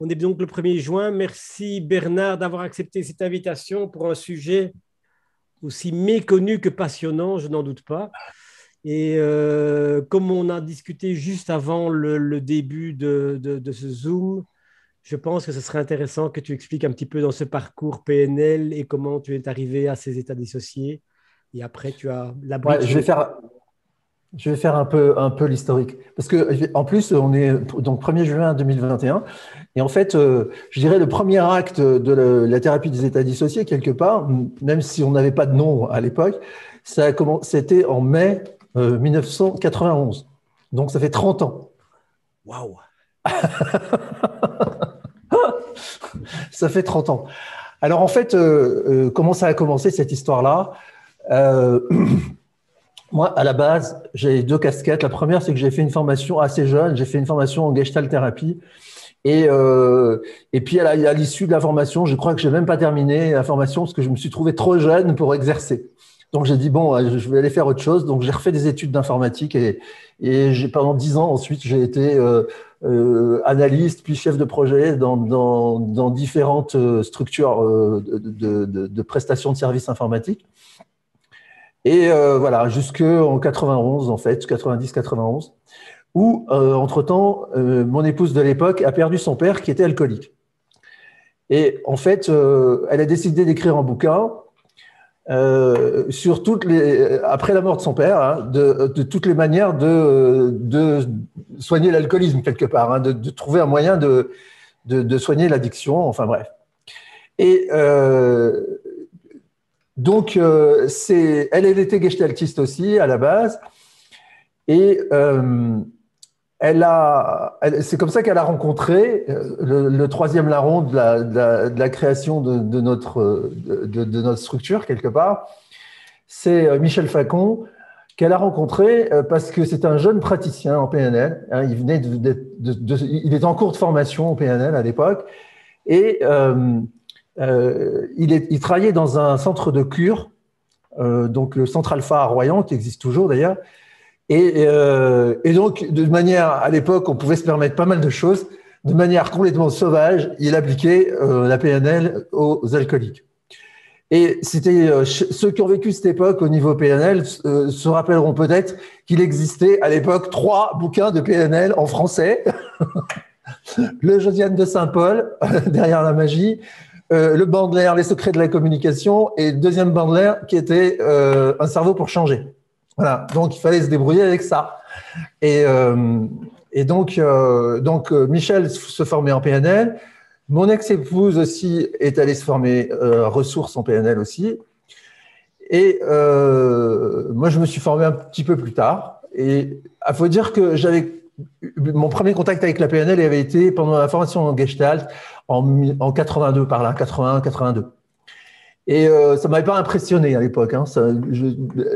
On est donc le 1er juin. Merci Bernard d'avoir accepté cette invitation pour un sujet aussi méconnu que passionnant, je n'en doute pas. Et comme on a discuté juste avant le début de ce Zoom, je pense que ce serait intéressant que tu expliques un petit peu dans ce parcours PNL et comment tu es arrivé à ces états dissociés. Et après, tu as la Ouais, brique sur le... je vais faire un peu l'historique. Parce que, en plus, on est donc 1er juin 2021. Et en fait, je dirais le premier acte de la thérapie des états dissociés, quelque part, même si on n'avait pas de nom à l'époque, c'était en mai 1991. Donc, ça fait 30 ans. Waouh! Ça fait 30 ans. Alors, en fait, comment ça a commencé cette histoire-là? Euh, Moi, à la base, j'ai deux casquettes. La première, c'est que j'ai fait une formation assez jeune. J'ai fait une formation en gestalt thérapie. Et puis, à l'issue de la formation, je crois que j'ai même pas terminé la formation parce que je me suis trouvé trop jeune pour exercer. Donc, j'ai dit, bon, je vais aller faire autre chose. Donc, j'ai refait des études d'informatique et pendant 10 ans, ensuite, j'ai été analyste, puis chef de projet dans différentes structures de prestations de services informatiques. Et voilà, jusqu'en 91, en fait, 90-91, où, entre-temps, mon épouse de l'époque a perdu son père qui était alcoolique. Et en fait, elle a décidé d'écrire un bouquin sur après la mort de son père, hein, de toutes les manières de soigner l'alcoolisme, quelque part, hein, de trouver un moyen de soigner l'addiction, enfin bref. Et donc, elle était gestaltiste aussi à la base. Et c'est comme ça qu'elle a rencontré le troisième larron de la création de notre structure, quelque part. C'est Michel Facon, qu'elle a rencontré parce que c'est un jeune praticien en PNL. Hein, il était en cours de formation en PNL à l'époque. Et il travaillait dans un centre de cure, donc le centre Alpha à Royan, qui existe toujours d'ailleurs. Et donc, de manière, à l'époque, on pouvait se permettre pas mal de choses. De manière complètement sauvage, il appliquait la PNL aux alcooliques. Et c'était ceux qui ont vécu cette époque au niveau PNL se rappelleront peut-être qu'il existait à l'époque 3 bouquins de PNL en français. Le Josiane de Saint-Paul, Derrière la magie, le Bandler, Les secrets de la communication, et le deuxième Bandler qui était Un cerveau pour changer. Voilà, donc il fallait se débrouiller avec ça. Et donc Michel se formait en PNL. Mon ex-épouse aussi est allée se former ressources en PNL aussi. Et moi, je me suis formé un petit peu plus tard. Et il faut dire que mon premier contact avec la PNL avait été pendant la formation en Gestalt en 82, par là, 81, 82. Et ça m'avait pas impressionné à l'époque. Hein.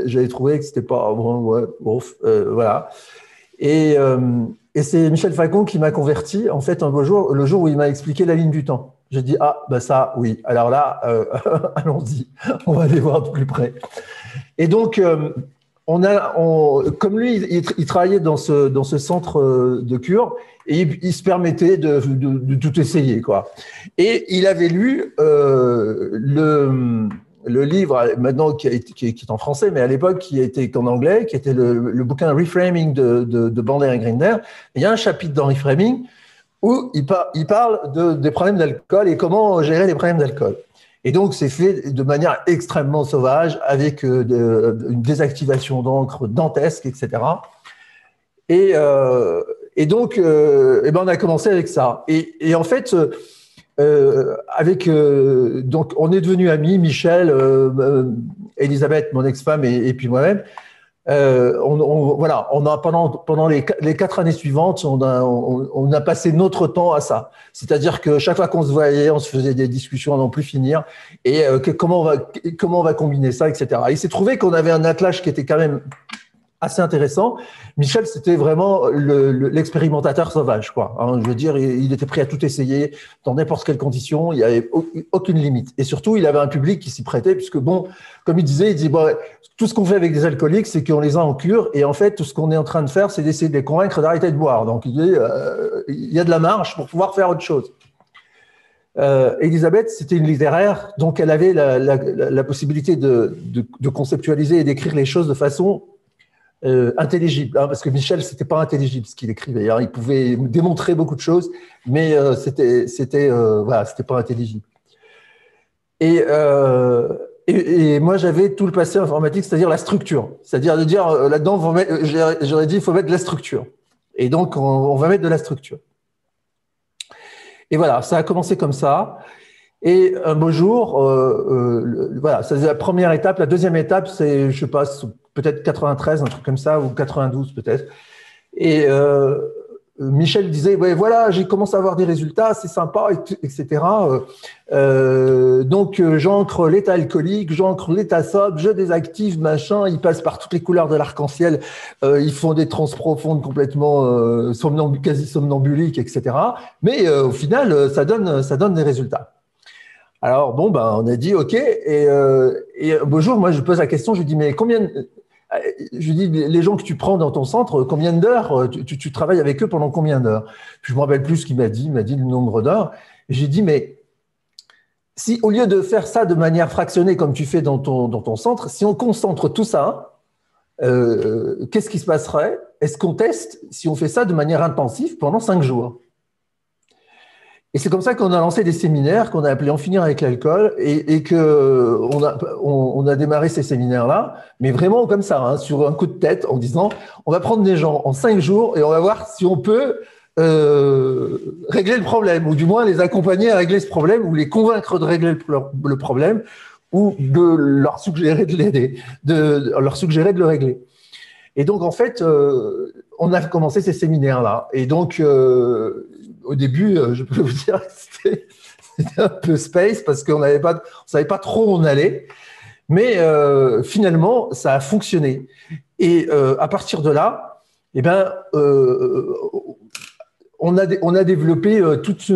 J'avais trouvé que c'était pas bon, ouais, ouf, voilà. Et c'est Michel Facon qui m'a converti en fait un beau jour, le jour où il m'a expliqué la ligne du temps. J'ai dit ah bah ça oui. Alors là, allons-y, on va aller voir de plus près. Et donc comme lui, il travaillait dans ce centre de cure et il se permettait de tout essayer, quoi. Et il avait lu le livre, maintenant qui est en français, mais à l'époque qui était qu'en anglais, qui était le bouquin Reframing de Bandler et Grinder. Il y a un chapitre dans Reframing où il parle des problèmes d'alcool et comment gérer les problèmes d'alcool. Et donc, c'est fait de manière extrêmement sauvage, avec une désactivation d'encre dantesque, etc. Et donc, on a commencé avec ça. Et en fait, donc, on est devenus amis, Michel, Elisabeth, mon ex-femme, et puis moi-même. Voilà, on a pendant les 4 années suivantes, on a passé notre temps à ça. C'est-à-dire que chaque fois qu'on se voyait, on se faisait des discussions à n'en plus finir. Et comment on va combiner ça, etc. Et il s'est trouvé qu'on avait un attelage qui était quand même assez intéressant. Michel, c'était vraiment l'expérimentateur sauvage, quoi. Hein, je veux dire, il était prêt à tout essayer dans n'importe quelle condition. Il n'y avait aucune limite. Et surtout, il avait un public qui s'y prêtait, puisque bon, comme il dit, bon, tout ce qu'on fait avec des alcooliques, c'est qu'on les a en cure. Et en fait, tout ce qu'on est en train de faire, c'est d'essayer de les convaincre d'arrêter de boire. Donc, il y a de la marge pour pouvoir faire autre chose. Elisabeth, c'était une littéraire, donc elle avait la possibilité de conceptualiser et d'écrire les choses de façon intelligible, hein, parce que Michel, c'était pas intelligible ce qu'il écrivait. Hein, il pouvait démontrer beaucoup de choses, mais voilà, c'était pas intelligible. Et moi, j'avais tout le passé informatique, c'est-à-dire la structure. C'est-à-dire de dire, là-dedans, j'aurais dit, il faut mettre de la structure. Et donc, on va mettre de la structure. Et voilà, ça a commencé comme ça. Et un beau jour, voilà, ça c'est la première étape. La deuxième étape, c'est, je sais pas, peut-être 93, un truc comme ça, ou 92 peut-être. Et Michel disait, ouais, voilà, j'ai commencé à avoir des résultats, c'est sympa, etc. Donc, j'ancre l'état alcoolique, j'ancre l'état sobre, je désactive, machin, ils passent par toutes les couleurs de l'arc-en-ciel, ils font des transes profondes complètement quasi somnambuliques, etc. Mais au final, ça donne des résultats. Alors, bon, ben, on a dit, OK, et un beau jour, moi, je pose la question, je lui dis, mais je dis, les gens que tu prends dans ton centre, combien d'heures tu travailles avec eux pendant combien d'heures? Je me rappelle plus ce qu'il m'a dit le nombre d'heures. J'ai dit, mais si au lieu de faire ça de manière fractionnée comme tu fais dans ton centre, si on concentre tout ça, qu'est-ce qui se passerait? Est-ce qu'on teste si on fait ça de manière intensive pendant 5 jours? Et c'est comme ça qu'on a lancé des séminaires qu'on a appelés En finir avec l'alcool et que on a démarré ces séminaires-là, mais vraiment comme ça, hein, sur un coup de tête, en disant on va prendre des gens en 5 jours et on va voir si on peut régler le problème, ou du moins les accompagner à régler ce problème, ou les convaincre de régler le problème, ou de leur suggérer de l'aider, de leur suggérer de le régler. Et donc en fait, on a commencé ces séminaires-là. Et donc au début, je peux vous dire que c'était un peu space parce qu'on savait pas trop où on allait. Mais finalement, ça a fonctionné. Et à partir de là, eh ben, on a développé toute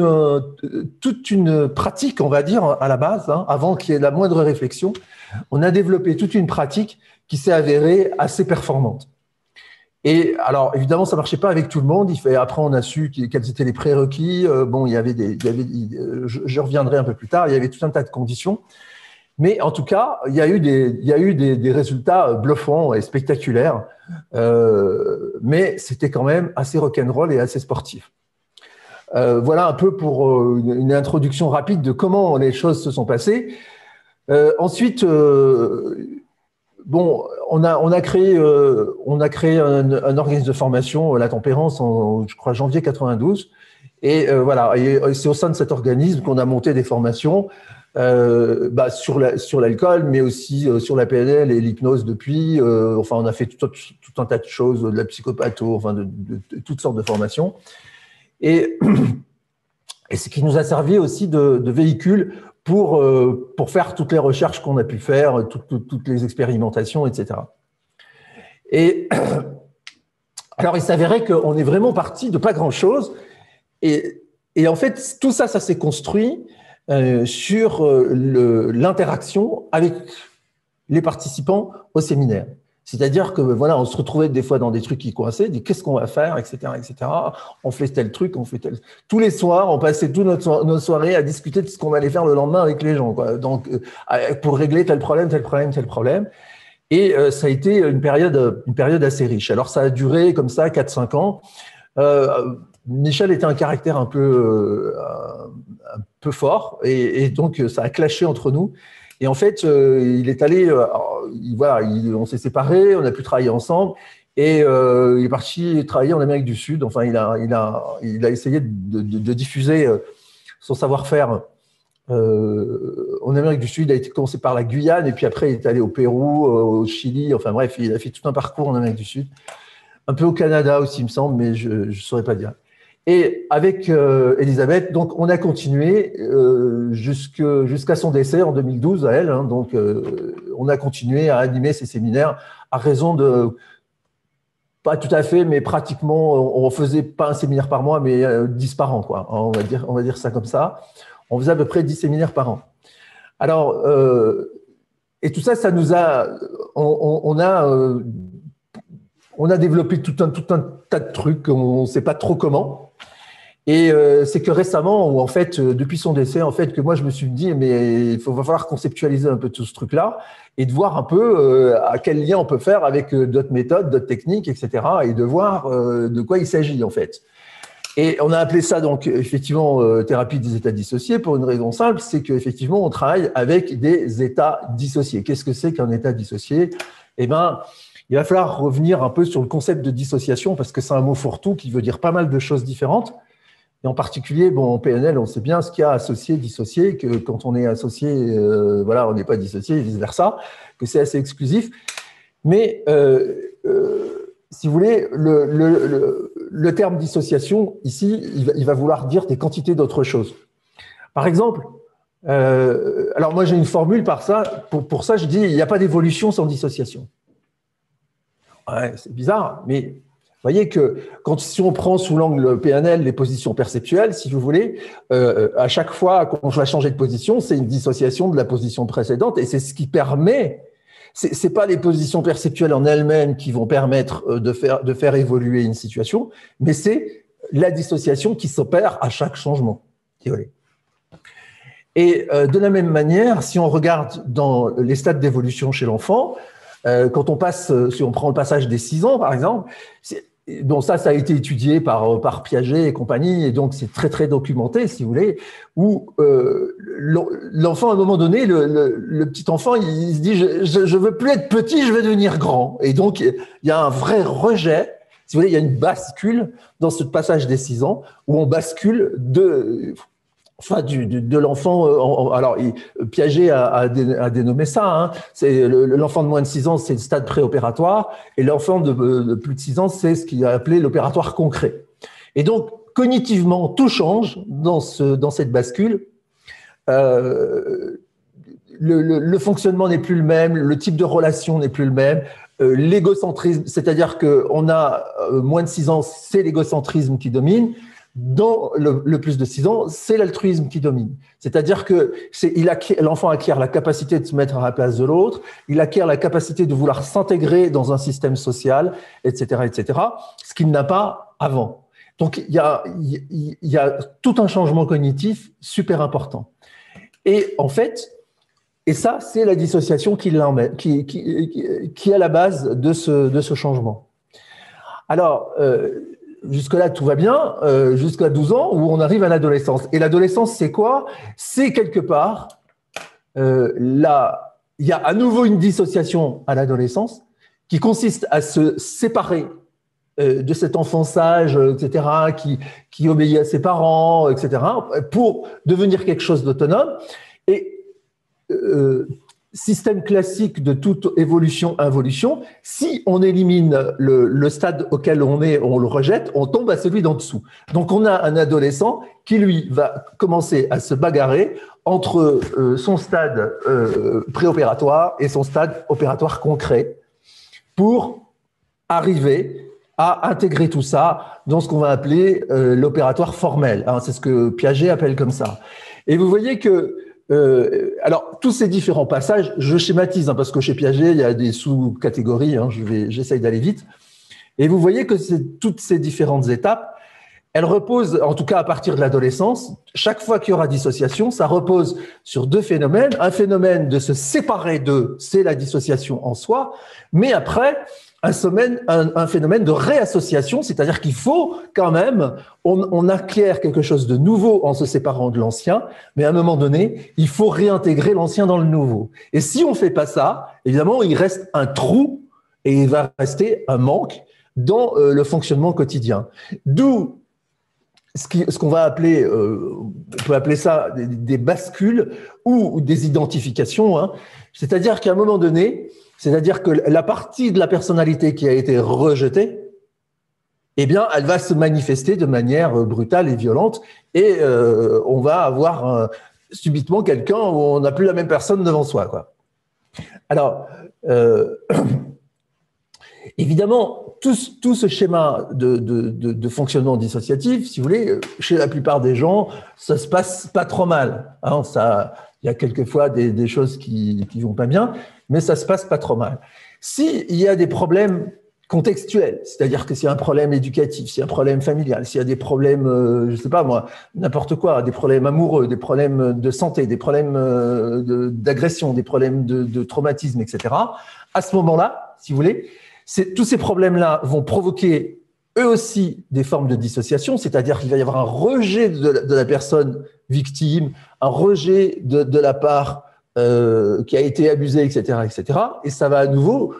une pratique, on va dire, à la base, hein, avant qu'il y ait la moindre réflexion. On a développé toute une pratique qui s'est avérée assez performante. Et alors, évidemment, ça marchait pas avec tout le monde. Après, on a su quels étaient les prérequis. Bon, je reviendrai un peu plus tard. Il y avait tout un tas de conditions. Mais en tout cas, il y a eu des résultats bluffants et spectaculaires. Mais c'était quand même assez rock'n'roll et assez sportif. Voilà un peu pour une introduction rapide de comment les choses se sont passées. Ensuite, bon, on a créé un organisme de formation, la Tempérance, en, je crois, janvier 92. Et voilà, et c'est au sein de cet organisme qu'on a monté des formations sur l'alcool, mais aussi sur la PNL et l'hypnose depuis. Enfin, on a fait tout un tas de choses, de la psychopatho, enfin, de toutes sortes de formations. Et ce qui nous a servi aussi de véhicule pour faire toutes les recherches qu'on a pu faire, toutes les expérimentations, etc. Et alors, il s'avérait qu'on est vraiment parti de pas grand-chose. Et en fait, tout ça, ça s'est construit sur l'interaction avec les participants au séminaire. C'est-à-dire que voilà, on se retrouvait des fois dans des trucs qui coinçaient, dit qu'est-ce qu'on va faire, etc., etc. On fait tel truc, on fait tel. Tous les soirs, on passait toute notre soirée à discuter de ce qu'on allait faire le lendemain avec les gens, quoi. Donc, pour régler tel problème, tel problème, tel problème. Et ça a été une période assez riche. Alors, ça a duré comme ça 4-5 ans. Michel était un caractère un peu fort, et donc ça a clashé entre nous. Et en fait, il est allé, on s'est séparés, on a pu travailler ensemble, et il est parti travailler en Amérique du Sud. Enfin, il a essayé de diffuser son savoir-faire en Amérique du Sud. Il a été commencé par la Guyane, et puis après, il est allé au Pérou, au Chili. Enfin bref, il a fait tout un parcours en Amérique du Sud. Un peu au Canada aussi, il me semble, mais je ne saurais pas dire. Et avec Elisabeth, donc on a continué jusqu'à son décès en 2012 à elle. Hein, donc on a continué à animer ces séminaires à raison de, pas tout à fait, mais pratiquement, on faisait pas un séminaire par mois, mais 10 par an, quoi. On va dire ça comme ça. On faisait à peu près 10 séminaires par an. Alors, et tout ça, ça nous a, on a développé tout un tas de trucs, on ne sait pas trop comment. Et c'est que récemment, ou en fait, depuis son décès, en fait, que moi je me suis dit, mais va falloir conceptualiser un peu tout ce truc-là et de voir un peu à quel lien on peut faire avec d'autres méthodes, d'autres techniques, etc. Et de voir de quoi il s'agit en fait. Et on a appelé ça donc effectivement thérapie des états dissociés pour une raison simple, c'est qu'effectivement on travaille avec des états dissociés. Qu'est-ce que c'est qu'un état dissocié? Eh ben, il va falloir revenir un peu sur le concept de dissociation parce que c'est un mot fourre-tout qui veut dire pas mal de choses différentes. Et en particulier, bon, en PNL, on sait bien ce qu'il y a associé, dissocié, que quand on est associé, voilà, on n'est pas dissocié et vice-versa, que c'est assez exclusif. Mais si vous voulez, le terme dissociation, ici, il va vouloir dire des quantités d'autres choses. Par exemple, alors moi j'ai une formule pour ça, je dis il n'y a pas d'évolution sans dissociation. Ouais, c'est bizarre, mais vous voyez que si on prend sous l'angle PNL les positions perceptuelles, si vous voulez, à chaque fois qu'on va changer de position, c'est une dissociation de la position précédente et c'est ce qui permet. C'est pas les positions perceptuelles en elles-mêmes qui vont permettre de faire évoluer une situation, mais c'est la dissociation qui s'opère à chaque changement. Et de la même manière, si on regarde dans les stades d'évolution chez l'enfant, quand on passe, si on prend le passage des 6 ans par exemple, donc ça a été étudié par Piaget et compagnie, et donc c'est très très documenté, si vous voulez, où l'enfant à un moment donné, le petit enfant, il se dit je veux plus être petit, je veux devenir grand, et donc il y a un vrai rejet. Si vous voulez, il y a une bascule dans ce passage des 6 ans où on bascule de l'enfant. Alors, Piaget a dénommé ça. Hein, c'est l'enfant de moins de 6 ans, c'est le stade préopératoire, et l'enfant de plus de 6 ans, c'est ce qu'il a appelé l'opératoire concret. Et donc, cognitivement, tout change dans cette bascule. Le fonctionnement n'est plus le même, le type de relation n'est plus le même. L'égocentrisme, c'est-à-dire qu'on a moins de 6 ans, c'est l'égocentrisme qui domine. Dans le plus de 6 ans, c'est l'altruisme qui domine. C'est-à-dire que l'enfant acquiert la capacité de se mettre à la place de l'autre, il acquiert la capacité de vouloir s'intégrer dans un système social, etc., ce qu'il n'a pas avant. Donc, il y a tout un changement cognitif super important. Et en fait, et ça, c'est la dissociation qui est à la base de ce changement. Alors, jusque-là, tout va bien, jusqu'à 12 ans, où on arrive à l'adolescence. Et l'adolescence, c'est quoi? C'est quelque part, là, il y a à nouveau une dissociation à l'adolescence qui consiste à se séparer de cet enfant sage, etc., qui obéit à ses parents, etc., pour devenir quelque chose d'autonome. Et système classique de toute évolution-involution, si on élimine le stade auquel on est, on le rejette, on tombe à celui d'en dessous. Donc on a un adolescent qui, lui, va commencer à se bagarrer entre son stade préopératoire et son stade opératoire concret pour arriver à intégrer tout ça dans ce qu'on va appeler l'opératoire formel. Hein, c'est ce que Piaget appelle comme ça. Et vous voyez que alors, tous ces différents passages, je schématise, hein, parce que chez Piaget, il y a des sous-catégories, hein, j'essaye d'aller vite. Et vous voyez que toutes ces différentes étapes, elles reposent, en tout cas à partir de l'adolescence, chaque fois qu'il y aura dissociation, ça repose sur 2 phénomènes. Un phénomène de se séparer d'eux, c'est la dissociation en soi, mais après, un phénomène de réassociation, c'est-à-dire qu'il faut quand même, on acquiert quelque chose de nouveau en se séparant de l'ancien, mais à un moment donné, il faut réintégrer l'ancien dans le nouveau. Et si on ne fait pas ça, évidemment, il reste un trou et il va rester un manque dans le fonctionnement quotidien. D'où ce qu'on va appeler, on peut appeler ça des bascules ou des identifications, hein. C'est-à-dire qu'à un moment donné, c'est-à-dire que la partie de la personnalité qui a été rejetée, eh bien, elle va se manifester de manière brutale et violente, et on va avoir subitement quelqu'un où on n'a plus la même personne devant soi, quoi. Alors, évidemment, tout ce schéma de fonctionnement dissociatif, si vous voulez, chez la plupart des gens, ça se passe pas trop mal. Hein, il y a quelquefois des choses qui vont pas bien, mais ça se passe pas trop mal. S'il y a des problèmes contextuels, c'est-à-dire que s'il y a un problème éducatif, s'il y a un problème familial, s'il y a des problèmes, je ne sais pas moi, n'importe quoi, des problèmes amoureux, des problèmes de santé, des problèmes d'agression, des problèmes de traumatisme, etc., à ce moment-là, si vous voulez, tous ces problèmes-là vont provoquer eux aussi des formes de dissociation, c'est-à-dire qu'il va y avoir un rejet de la personne victime, un rejet de la part qui a été abusée, etc., etc., et ça va à nouveau,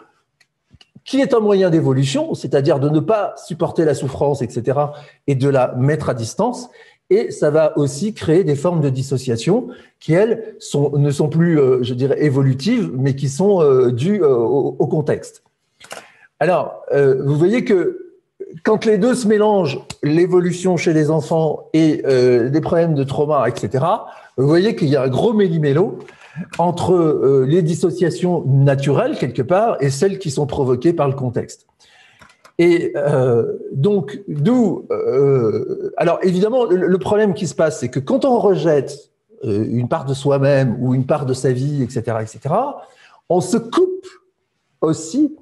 qui est un moyen d'évolution, c'est-à-dire de ne pas supporter la souffrance, etc., et de la mettre à distance. Et ça va aussi créer des formes de dissociation qui, elles, ne sont plus, je dirais, évolutives, mais qui sont dues au contexte. Alors, vous voyez que quand les deux se mélangent, l'évolution chez les enfants et des problèmes de trauma, etc., vous voyez qu'il y a un gros méli-mélo entre les dissociations naturelles, quelque part, et celles qui sont provoquées par le contexte. Et donc, d'où… alors, évidemment, le problème qui se passe, c'est que quand on rejette une part de soi-même ou une part de sa vie, etc., on se coupe aussi,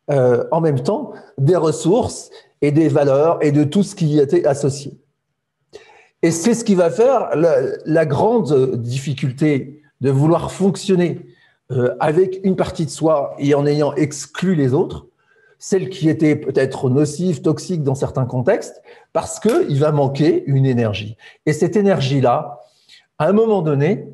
en même temps, des ressources et des valeurs et de tout ce qui y était associé. Et c'est ce qui va faire la grande difficulté de vouloir fonctionner avec une partie de soi et en ayant exclu les autres, celle qui était peut-être nocive, toxique dans certains contextes, parce qu'il va manquer une énergie. Et cette énergie-là, à un moment donné,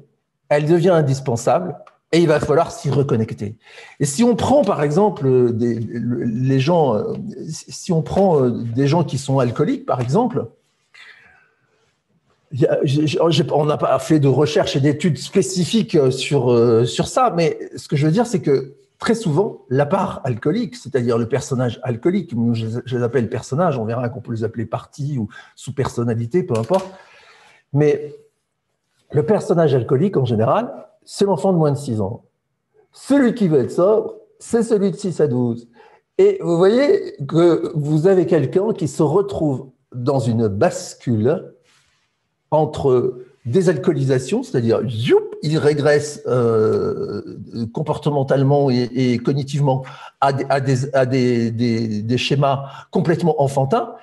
elle devient indispensable et il va falloir s'y reconnecter. Et si on prend par exemple les gens, si on prend des gens qui sont alcooliques par exemple, on n'a pas fait de recherche et d'études spécifiques sur ça, mais ce que je veux dire, c'est que très souvent, la part alcoolique, c'est-à-dire le personnage alcoolique, je les appelle personnages, on verra qu'on peut les appeler partie ou sous-personnalité, peu importe, mais le personnage alcoolique, en général, c'est l'enfant de moins de 6 ans. Celui qui veut être sobre, c'est celui de 6 à 12. Et vous voyez que vous avez quelqu'un qui se retrouve dans une bascule entre désalcoolisation, c'est-à-dire il régresse comportementalement et cognitivement à des schémas complètement enfantins.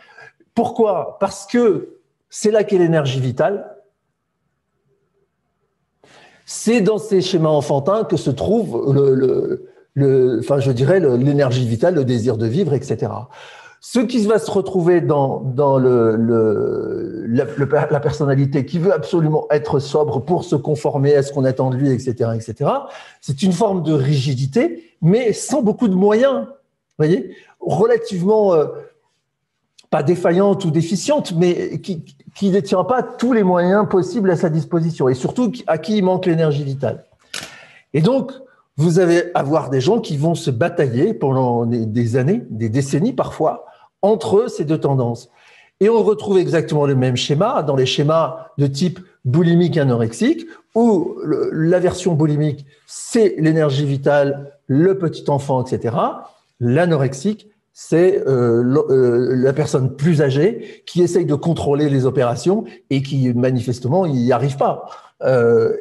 Pourquoi? Parce que c'est là qu'est l'énergie vitale. C'est dans ces schémas enfantins que se trouve je dirais l'énergie vitale, le désir de vivre, etc. Ce qui va se retrouver dans la personnalité qui veut absolument être sobre pour se conformer à ce qu'on attend de lui, etc., c'est une forme de rigidité, mais sans beaucoup de moyens, vous voyez, relativement pas défaillante ou déficiente, mais qui ne détient pas tous les moyens possibles à sa disposition, et surtout à qui il manque l'énergie vitale. Et donc, vous allez avoir des gens qui vont se batailler pendant des années, des décennies parfois, entre ces deux tendances. Et on retrouve exactement le même schéma dans les schémas de type boulimique anorexique, où la version boulimique, c'est l'énergie vitale, le petit enfant, etc. L'anorexique, c'est la personne plus âgée qui essaye de contrôler les opérations et qui, manifestement, n'y arrive pas.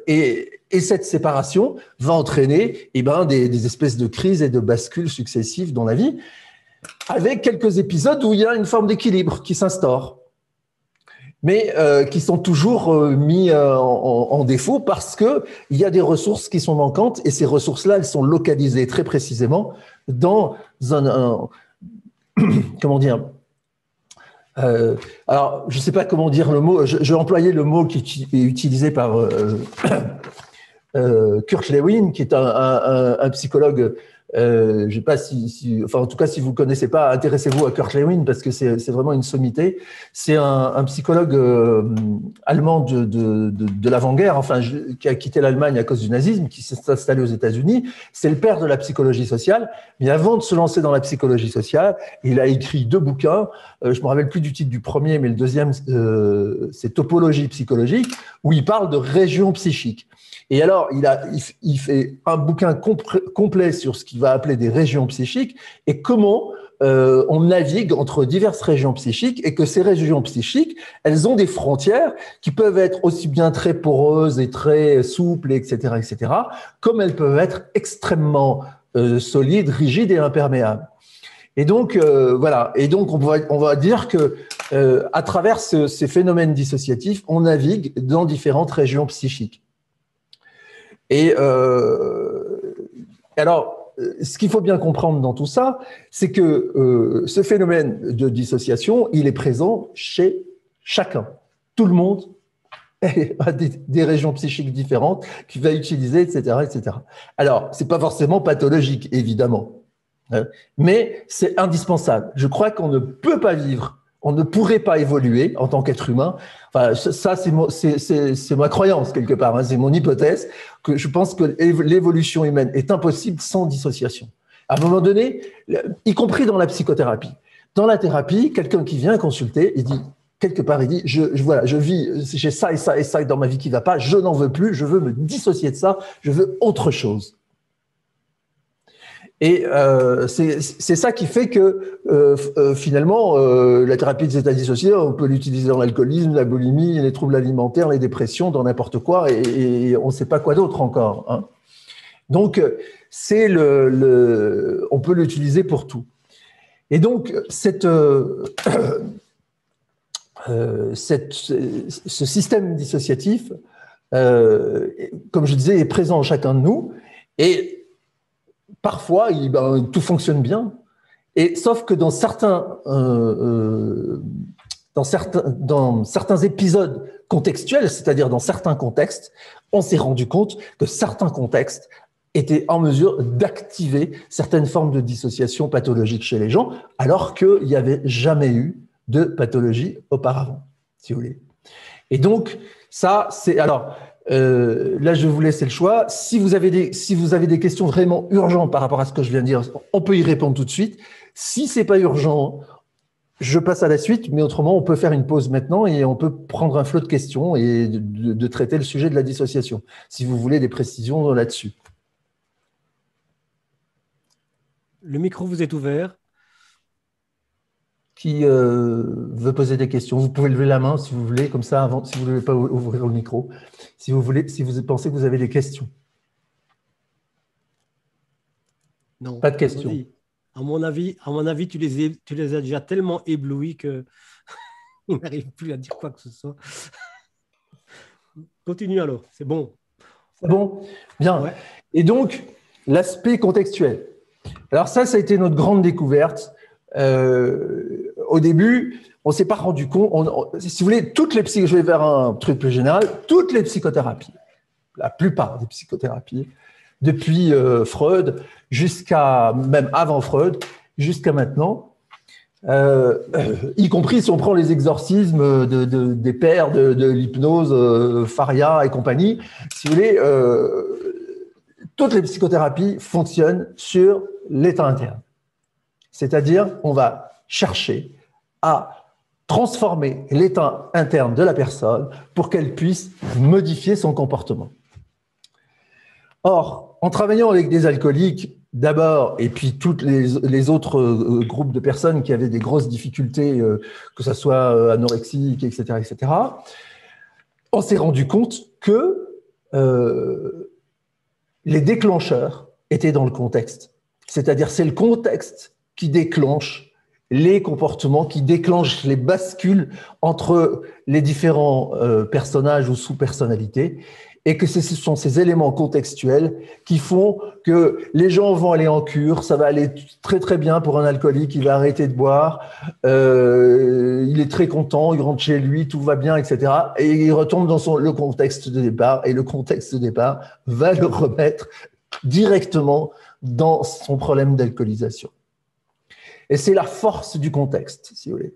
Et cette séparation va entraîner des espèces de crises et de bascules successives dans la vie, avec quelques épisodes où il y a une forme d'équilibre qui s'instaure, mais qui sont toujours mis en défaut parce qu'il y a des ressources qui sont manquantes, et ces ressources-là, elles sont localisées très précisément dans comment dire, alors je ne sais pas comment dire le mot, je vais employer le mot qui est utilisé par Kurt Lewin, qui est un psychologue. Je sais pas enfin en tout cas si vous connaissez pas, intéressez-vous à Kurt Lewin parce que c'est vraiment une sommité. C'est un psychologue allemand de l'avant-guerre, enfin qui a quitté l'Allemagne à cause du nazisme, qui s'est installé aux États-Unis. C'est le père de la psychologie sociale. Mais avant de se lancer dans la psychologie sociale, il a écrit 2 bouquins. Je me rappelle plus du titre du premier, mais le deuxième c'est Topologie psychologique, où il parle de régions psychiques. Et alors, il fait un bouquin complet sur ce qu'il va appeler des régions psychiques et comment on navigue entre diverses régions psychiques, et que ces régions psychiques, elles ont des frontières qui peuvent être aussi bien très poreuses et très souples, etc., comme elles peuvent être extrêmement solides, rigides et imperméables. Et donc, voilà. Et donc, on va dire que à travers ces phénomènes dissociatifs, on navigue dans différentes régions psychiques. Et alors, ce qu'il faut bien comprendre dans tout ça, c'est que ce phénomène de dissociation, il est présent chez chacun. Tout le monde a des régions psychiques différentes qu'il va utiliser, etc., etc. Alors, c'est pas forcément pathologique, évidemment, mais c'est indispensable. Je crois qu'on ne peut pas vivre, on ne pourrait pas évoluer en tant qu'être humain. Enfin, ça, c'est ma croyance quelque part, hein, c'est mon hypothèse, que je pense que l'évolution humaine est impossible sans dissociation. À un moment donné, y compris dans la psychothérapie. Dans la thérapie, quelqu'un qui vient consulter, il dit, quelque part, il dit, voilà, je vis, j'ai ça et ça et ça dans ma vie qui ne va pas, je n'en veux plus, je veux me dissocier de ça, je veux autre chose. Et c'est ça qui fait que finalement, la thérapie des états dissociés, on peut l'utiliser dans l'alcoolisme, la boulimie, les troubles alimentaires, les dépressions, dans n'importe quoi, et on ne sait pas quoi d'autre encore, hein. Donc, c'est on peut l'utiliser pour tout. Et donc, ce système dissociatif, comme je disais, est présent en chacun de nous, et parfois, tout fonctionne bien, sauf que dans certains épisodes contextuels, c'est-à-dire dans certains contextes, on s'est rendu compte que certains contextes étaient en mesure d'activer certaines formes de dissociation pathologique chez les gens, alors qu'il n'y avait jamais eu de pathologie auparavant, si vous voulez. Et donc, ça, c'est... Alors, là, je vais vous laisser le choix. Si vous avez des questions vraiment urgentes par rapport à ce que je viens de dire, on peut y répondre tout de suite. Si ce n'est pas urgent, je passe à la suite, mais autrement, on peut faire une pause maintenant et on peut prendre un flot de questions et de traiter le sujet de la dissociation, si vous voulez des précisions là-dessus. Le micro vous est ouvert. Qui veut poser des questions? Vous pouvez lever la main si vous voulez, comme ça, avant, si vous ne voulez pas ouvrir le micro. Si vous pensez que vous avez des questions. Non. Pas de questions. À mon avis, tu les as déjà tellement éblouis qu'ils n'arrivent plus à dire quoi que ce soit. Continue alors, c'est bon. C'est bon? Bien. Ouais. Et donc, l'aspect contextuel. Alors ça a été notre grande découverte. Au début, on ne s'est pas rendu compte, si vous voulez, je vais vers un truc plus général, toutes les psychothérapies, la plupart des psychothérapies, depuis Freud, jusqu'à, même avant Freud, jusqu'à maintenant, y compris si on prend les exorcismes des pères de l'hypnose, Faria et compagnie, si vous voulez, toutes les psychothérapies fonctionnent sur l'état interne. C'est-à-dire, on va chercher à transformer l'état interne de la personne pour qu'elle puisse modifier son comportement. Or, en travaillant avec des alcooliques, d'abord, et puis tous les autres groupes de personnes qui avaient des grosses difficultés, que ce soit anorexiques, etc., on s'est rendu compte que les déclencheurs étaient dans le contexte. C'est-à-dire, c'est le contexte qui déclenche les comportements, qui déclenche les bascules entre les différents personnages ou sous-personnalités, et que ce sont ces éléments contextuels qui font que les gens vont aller en cure, ça va aller très très bien pour un alcoolique, il va arrêter de boire, il est très content, il rentre chez lui, tout va bien, etc. Et il retombe dans le contexte de départ, et le contexte de départ va le remettre directement dans son problème d'alcoolisation. Et c'est la force du contexte, si vous voulez.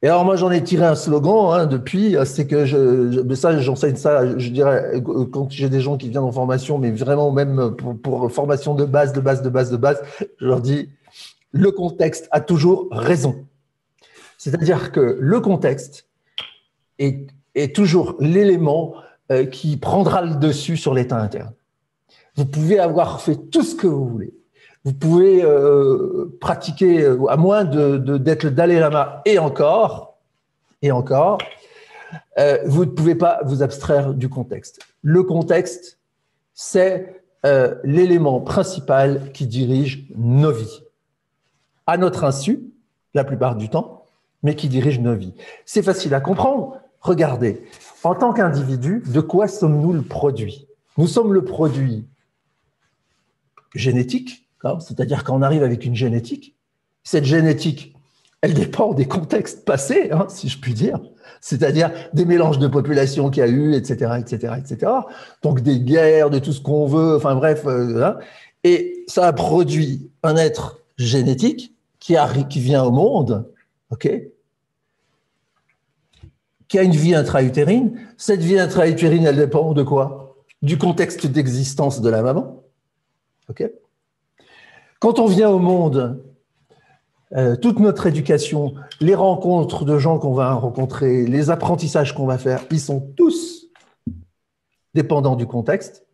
Et alors, moi, j'en ai tiré un slogan depuis, c'est que j'enseigne ça, je dirais, quand j'ai des gens qui viennent en formation, mais vraiment même pour formation de base, je leur dis, le contexte a toujours raison. C'est-à-dire que le contexte est toujours l'élément qui prendra le dessus sur l'état interne. Vous pouvez avoir fait tout ce que vous voulez. Vous pouvez pratiquer, à moins d'être le Dalai Lama et encore, vous ne pouvez pas vous abstraire du contexte. Le contexte, c'est l'élément principal qui dirige nos vies. à notre insu, la plupart du temps, mais qui dirigent nos vies. C'est facile à comprendre. Regardez, en tant qu'individu, de quoi sommes-nous le produit? Nous sommes le produit génétique, c'est-à-dire qu'on arrive avec une génétique. Cette génétique, elle dépend des contextes passés, si je puis dire, c'est-à-dire des mélanges de populations qu'il y a eu, etc., etc., etc. Donc des guerres, de tout ce qu'on veut, enfin bref, et ça a produit un être génétique qui vient au monde, ok, qui a une vie intra-utérine. Cette vie intra-utérine, elle dépend de quoi? Du contexte d'existence de la maman. Okay. Quand on vient au monde, toute notre éducation, les rencontres de gens qu'on va rencontrer, les apprentissages qu'on va faire, ils sont tous dépendants du contexte.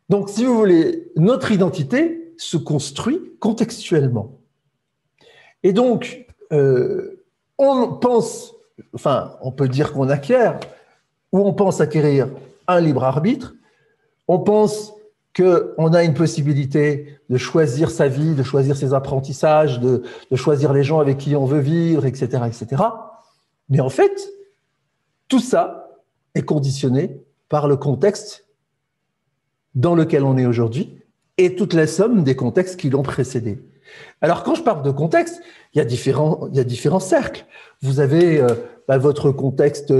Donc, si vous voulez, notre identité se construit contextuellement. Et donc, on pense, enfin, on peut dire qu'on acquiert, ou on pense acquérir un libre arbitre, on pense qu'on a une possibilité de choisir sa vie, de choisir ses apprentissages, de choisir les gens avec qui on veut vivre, etc., etc. Mais en fait, tout ça est conditionné par le contexte dans lequel on est aujourd'hui et toute la somme des contextes qui l'ont précédé. Alors, quand je parle de contexte, il y a différents cercles. Vous avez votre contexte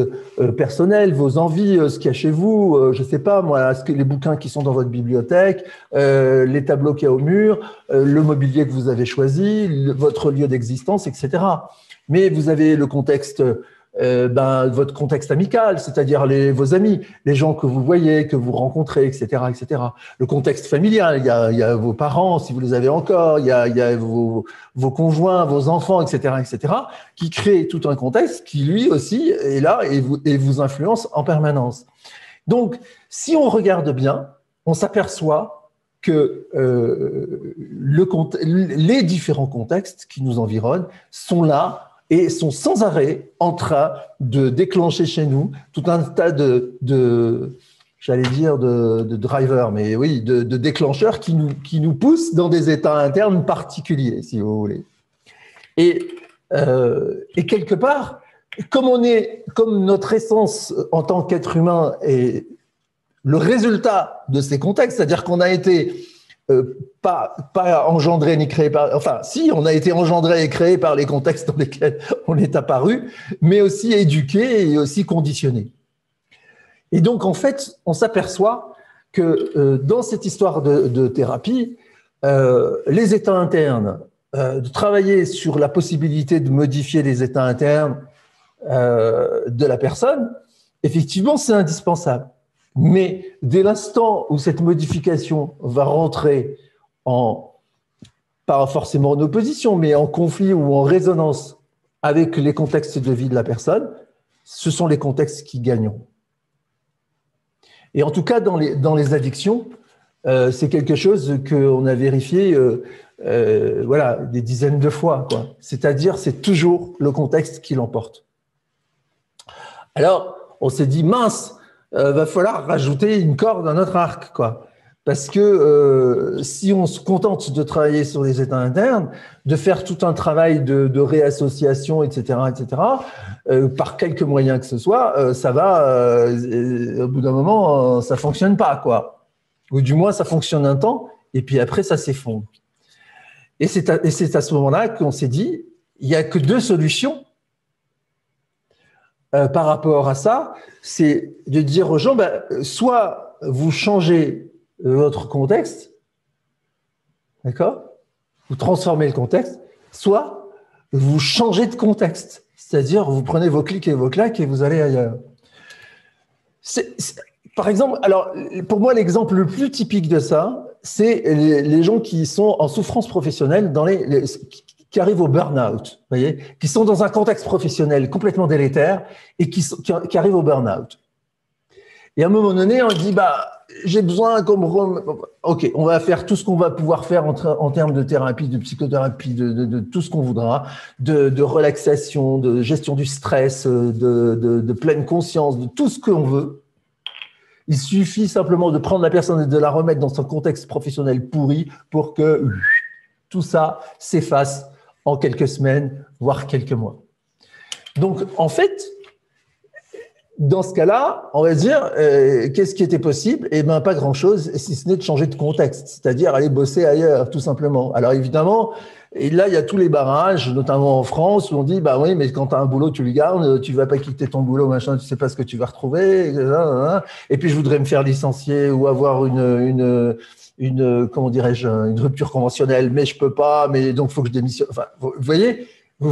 personnel, vos envies, ce qu'il y a chez vous, je ne sais pas moi, les bouquins qui sont dans votre bibliothèque, les tableaux qu'il y a au mur, le mobilier que vous avez choisi, votre lieu d'existence, etc. Mais vous avez le contexte, votre contexte amical, c'est-à-dire vos amis, les gens que vous voyez, que vous rencontrez, etc., etc. Le contexte familial, il y a vos parents, si vous les avez encore, il y a vos conjoints, vos enfants, etc., etc., qui créent tout un contexte qui, lui aussi, est là et vous influence en permanence. Donc, si on regarde bien, on s'aperçoit que les différents contextes qui nous environnent sont là et sont sans arrêt en train de déclencher chez nous tout un tas de drivers, mais oui, de déclencheurs qui nous poussent dans des états internes particuliers, si vous voulez. Et quelque part, comme notre essence en tant qu'être humain est le résultat de ces contextes, c'est-à-dire qu'on a été pas engendré ni créé par... Enfin, si, on a été engendré et créé par les contextes dans lesquels on est apparu, mais aussi éduqué et aussi conditionné. Et donc, en fait, on s'aperçoit que dans cette histoire de thérapie, les états internes, de travailler sur la possibilité de modifier les états internes de la personne, effectivement, c'est indispensable. Mais dès l'instant où cette modification va rentrer pas forcément en opposition, mais en conflit ou en résonance avec les contextes de vie de la personne, ce sont les contextes qui gagneront. Et en tout cas, dans les addictions, c'est quelque chose qu'on a vérifié des dizaines de fois, quoi. C'est-à-dire, c'est toujours le contexte qui l'emporte. Alors, on s'est dit, mince, va falloir rajouter une corde à notre arc, quoi. Parce que si on se contente de travailler sur les états internes, de faire tout un travail de réassociation, etc., par quelque moyen que ce soit, ça va, au bout d'un moment, ça fonctionne pas, quoi. Ou du moins, ça fonctionne un temps, et puis après, ça s'effondre. Et c'est à ce moment-là qu'on s'est dit, il n'y a que deux solutions par rapport à ça, c'est de dire aux gens, soit vous changez votre contexte, d'accord? Vous transformez le contexte, soit vous changez de contexte, c'est-à-dire vous prenez vos clics et vos claques et vous allez ailleurs. Par exemple, alors pour moi l'exemple le plus typique de ça, c'est les gens qui sont en souffrance professionnelle, qui arrivent au burn-out, voyez, qui sont dans un contexte professionnel complètement délétère et qui arrivent au burn-out. Et à un moment donné, on dit, j'ai besoin ok, on va faire tout ce qu'on va pouvoir faire en termes de thérapie, de psychothérapie, de tout ce qu'on voudra, de relaxation, de gestion du stress, de pleine conscience, de tout ce qu'on veut. Il suffit simplement de prendre la personne et de la remettre dans son contexte professionnel pourri pour que tout ça s'efface en quelques semaines, voire quelques mois. Donc, en fait, dans ce cas-là, on va dire, qu'est-ce qui était possible? Eh bien, pas grand-chose, si ce n'est de changer de contexte, c'est-à-dire aller bosser ailleurs, tout simplement. Alors, évidemment, et là, il y a tous les barrages, notamment en France, où on dit, bah oui, mais quand tu as un boulot, tu le gardes, tu vas pas quitter ton boulot, machin, tu sais pas ce que tu vas retrouver, et puis je voudrais me faire licencier ou avoir comment dirais-je, une rupture conventionnelle, mais je peux pas, mais donc faut que je démissionne. Enfin, vous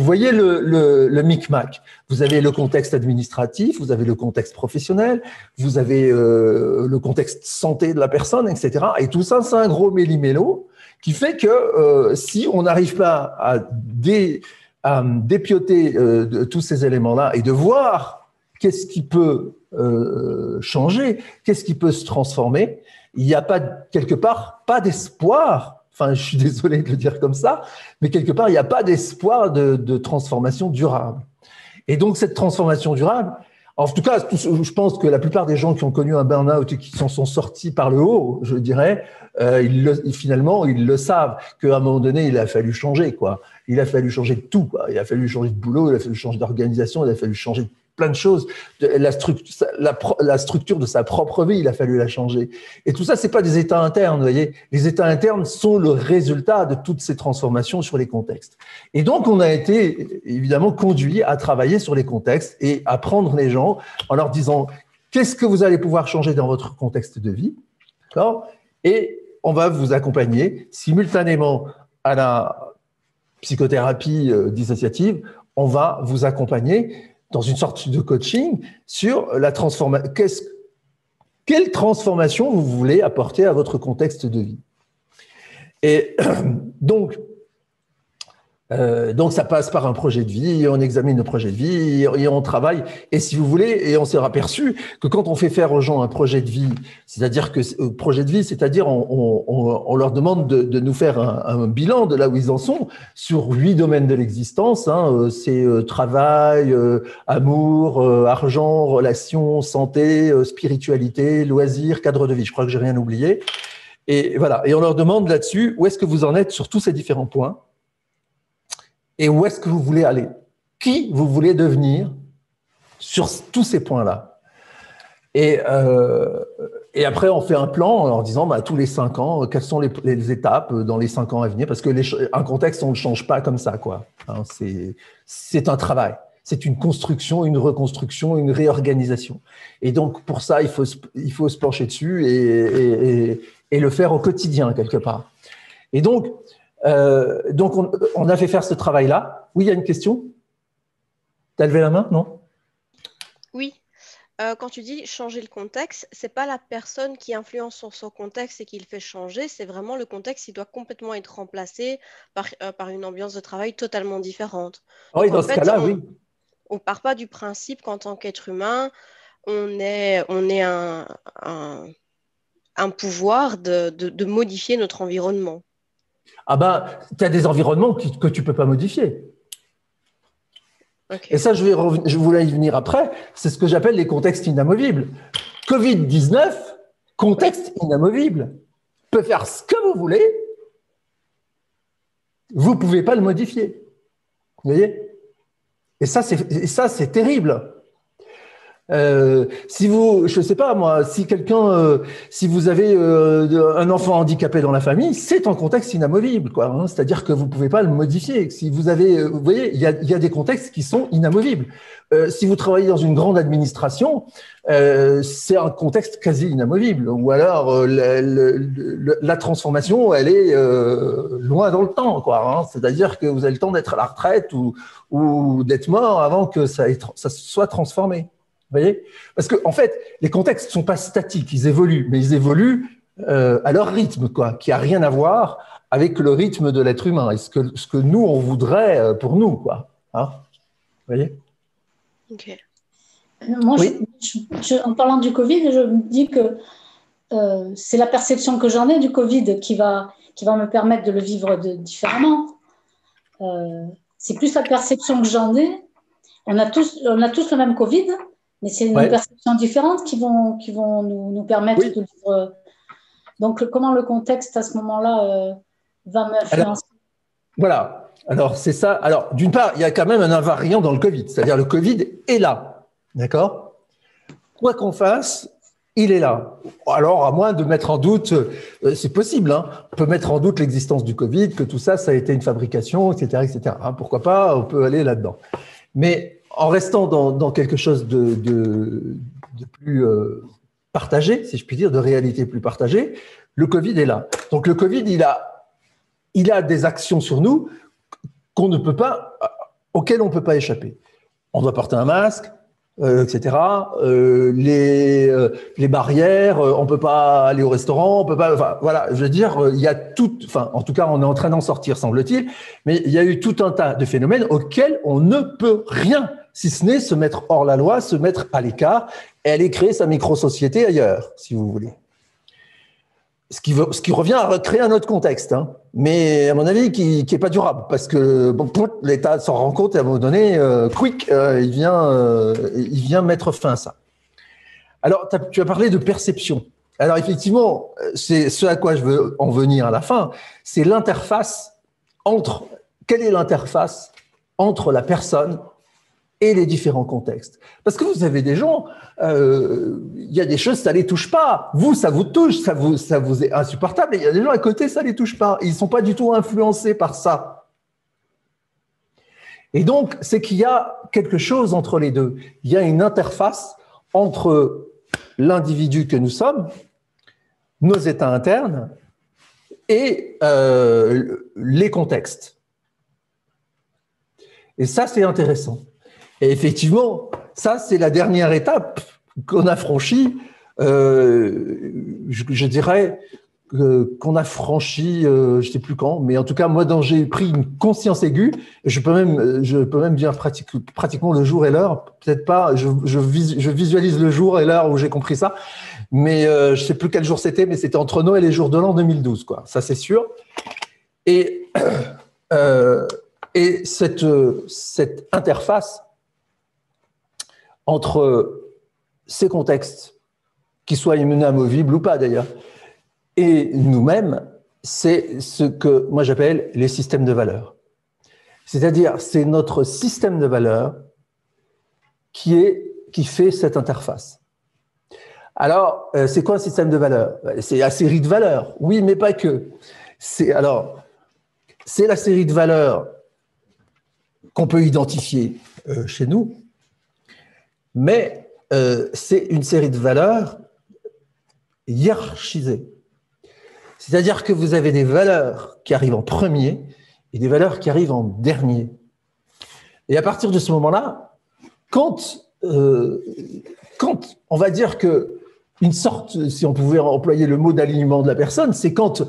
voyez le micmac. Vous avez le contexte administratif, vous avez le contexte professionnel, vous avez le contexte santé de la personne, etc. Et tout ça, c'est un gros méli-mélo qui fait que si on n'arrive pas à dépioter de tous ces éléments-là et de voir qu'est-ce qui peut changer, qu'est-ce qui peut se transformer, il n'y a pas, quelque part, pas d'espoir. Enfin, je suis désolé de le dire comme ça, mais quelque part, il n'y a pas d'espoir de transformation durable. Et donc, cette transformation durable, en tout cas, je pense que la plupart des gens qui ont connu un burn-out et qui s'en sont sortis par le haut, je dirais, finalement, ils le savent qu'à un moment donné, il a fallu changer, quoi. Il a fallu changer de tout, quoi. Il a fallu changer de boulot, il a fallu changer d'organisation, il a fallu changer de plein de choses. La structure de sa propre vie, il a fallu la changer. Et tout ça, c'est pas des états internes, vous voyez. Les états internes sont le résultat de toutes ces transformations sur les contextes. Et donc, on a été évidemment conduit à travailler sur les contextes et à prendre les gens en leur disant qu'est-ce que vous allez pouvoir changer dans votre contexte de vie, d'accord ? Et on va vous accompagner simultanément à la psychothérapie dissociative. On va vous accompagner dans une sorte de coaching sur la transformation. Quelle transformation vous voulez apporter à votre contexte de vie? Et donc, ça passe par un projet de vie, on examine le projet de vie et on travaille. Et si vous voulez, et on s'est aperçu que quand on fait faire aux gens un projet de vie, c'est-à-dire on leur demande de nous faire un bilan de là où ils en sont sur 8 domaines de l'existence. C'est travail, amour, argent, relations, santé, spiritualité, loisirs, cadre de vie. Je crois que j'ai rien oublié. Et voilà. Et on leur demande là-dessus où est-ce que vous en êtes sur tous ces différents points. Et où est-ce que vous voulez aller? Qui vous voulez devenir sur tous ces points-là? Et après, on fait un plan en leur disant, tous les 5 ans, quelles sont les étapes dans les 5 ans à venir? Parce que un contexte, on ne le change pas comme ça, quoi. C'est un travail. C'est une construction, une reconstruction, une réorganisation. Et donc, pour ça, il faut se pencher dessus et le faire au quotidien, quelque part. Et donc, on a fait faire ce travail-là. Oui, il y a une question? Tu as levé la main? Non? Oui. Quand tu dis changer le contexte, c'est pas la personne qui influence sur son contexte et qui le fait changer, c'est vraiment le contexte qui doit complètement être remplacé par une ambiance de travail totalement différente. Oui, Donc, dans ce cas-là, oui. On part pas du principe qu'en tant qu'être humain, on est un pouvoir de modifier notre environnement. Tu as des environnements que tu ne peux pas modifier. Okay. Et ça, je voulais y venir après. C'est ce que j'appelle les contextes inamovibles. Covid-19, contexte inamovible. Peut faire ce que vous voulez, vous ne pouvez pas le modifier. Vous voyez? Et ça, c'est terrible. Je sais pas moi, si vous avez un enfant handicapé dans la famille, c'est un contexte inamovible, quoi. C'est-à-dire que vous pouvez pas le modifier. Si vous avez, vous voyez, il y a des contextes qui sont inamovibles. Si vous travaillez dans une grande administration, c'est un contexte quasi inamovible. Ou alors la transformation, elle est loin dans le temps, quoi. C'est-à-dire que vous avez le temps d'être à la retraite ou d'être mort avant que ça soit transformé. Vous voyez? Parce qu'en fait, les contextes ne sont pas statiques, ils évoluent, mais ils évoluent à leur rythme, quoi, qui n'a rien à voir avec le rythme de l'être humain et ce que nous, on voudrait pour nous, quoi. Vous voyez? Ok. Moi, oui. En parlant du Covid, je me dis que c'est la perception que j'en ai du Covid qui va me permettre de le vivre différemment. C'est plus la perception que j'en ai. On a tous le même Covid, mais c'est une perception différente qui vont nous permettre de vivre. Donc, comment le contexte à ce moment-là va m'influencer? Voilà. Alors, c'est ça. Alors, d'une part, il y a quand même un invariant dans le Covid, c'est-à-dire le Covid est là. D'accord? Quoi qu'on fasse, il est là. Alors, à moins de mettre en doute, c'est possible, hein, on peut mettre en doute l'existence du Covid, que tout ça, ça a été une fabrication, etc., etc. Hein, pourquoi pas, on peut aller là-dedans. Mais en restant dans quelque chose de plus partagé, si je puis dire, de réalité plus partagée, le Covid est là. Donc, le Covid, il a des actions sur nous auxquelles on ne peut pas échapper. On doit porter un masque, etc. Les barrières, on peut pas aller au restaurant, on peut pas. Enfin, voilà, je veux dire, il y a tout. Enfin, en tout cas, on est en train d'en sortir, semble-t-il. Mais il y a eu tout un tas de phénomènes auxquels on ne peut rien, si ce n'est se mettre hors la loi, se mettre à l'écart et aller créer sa micro-société ailleurs, si vous voulez. Ce qui revient à créer un autre contexte, hein, mais à mon avis qui est pas durable, parce que bon, l'État s'en rend compte et à un moment donné, il vient mettre fin à ça. Alors, tu as parlé de perception. Alors effectivement, c'est ce à quoi je veux en venir à la fin, c'est l'interface quelle est l'interface entre la personne et les différents contextes. Parce que vous avez des gens, il y a des choses, ça les touche pas. Vous, ça vous touche, ça vous est insupportable. Et il y a des gens à côté, ça les touche pas. Ils sont pas du tout influencés par ça. Et donc, c'est qu'il y a quelque chose entre les deux. Il y a une interface entre l'individu que nous sommes, nos états internes et les contextes. Et ça, c'est intéressant. Et effectivement, ça, c'est la dernière étape qu'on a franchie, je dirais qu'on a franchi, je ne sais plus quand, mais en tout cas, moi, dont j'ai pris une conscience aiguë, je peux même dire pratiquement le jour et l'heure, peut-être pas, je visualise le jour et l'heure où j'ai compris ça, mais je ne sais plus quel jour c'était, mais c'était entre Noël et jour de l'an 2012, quoi. Ça, c'est sûr. Et cette interface entre ces contextes, qu'ils soient inamovibles ou pas d'ailleurs, et nous-mêmes, c'est ce que moi j'appelle les systèmes de valeurs. C'est-à-dire, c'est notre système de valeurs qui fait cette interface. Alors, c'est quoi un système de valeurs? C'est la série de valeurs, oui, mais pas que. C'est la série de valeurs qu'on peut identifier chez nous, mais c'est une série de valeurs hiérarchisées. C'est-à-dire que vous avez des valeurs qui arrivent en premier et des valeurs qui arrivent en dernier. Et à partir de ce moment-là, quand on va dire que une sorte, si on pouvait employer le mot d'alignement de la personne, c'est quand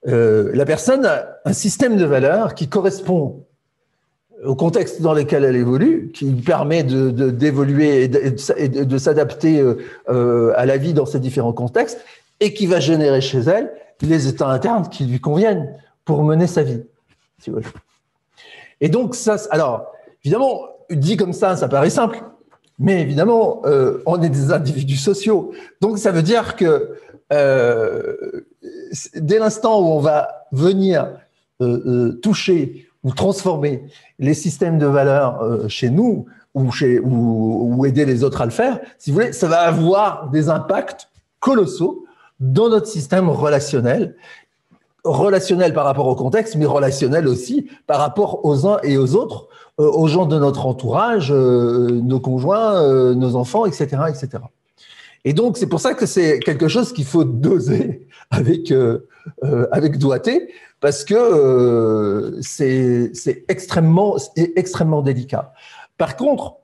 la personne a un système de valeurs qui correspond au contexte dans lequel elle évolue, qui lui permet d'évoluer et de s'adapter à la vie dans ces différents contextes, et qui va générer chez elle les états internes qui lui conviennent pour mener sa vie. Si vous voulez. Et donc, ça, alors, évidemment, dit comme ça paraît simple, mais évidemment, on est des individus sociaux. Donc, ça veut dire que dès l'instant où on va venir toucher ou transformer les systèmes de valeurs chez nous ou aider les autres à le faire, si vous voulez, ça va avoir des impacts colossaux dans notre système relationnel par rapport au contexte, mais relationnel aussi par rapport aux uns et aux autres, aux gens de notre entourage, nos conjoints, nos enfants, etc., etc. Et donc, c'est pour ça que c'est quelque chose qu'il faut doser avec doigté, parce que c'est extrêmement délicat. Par contre,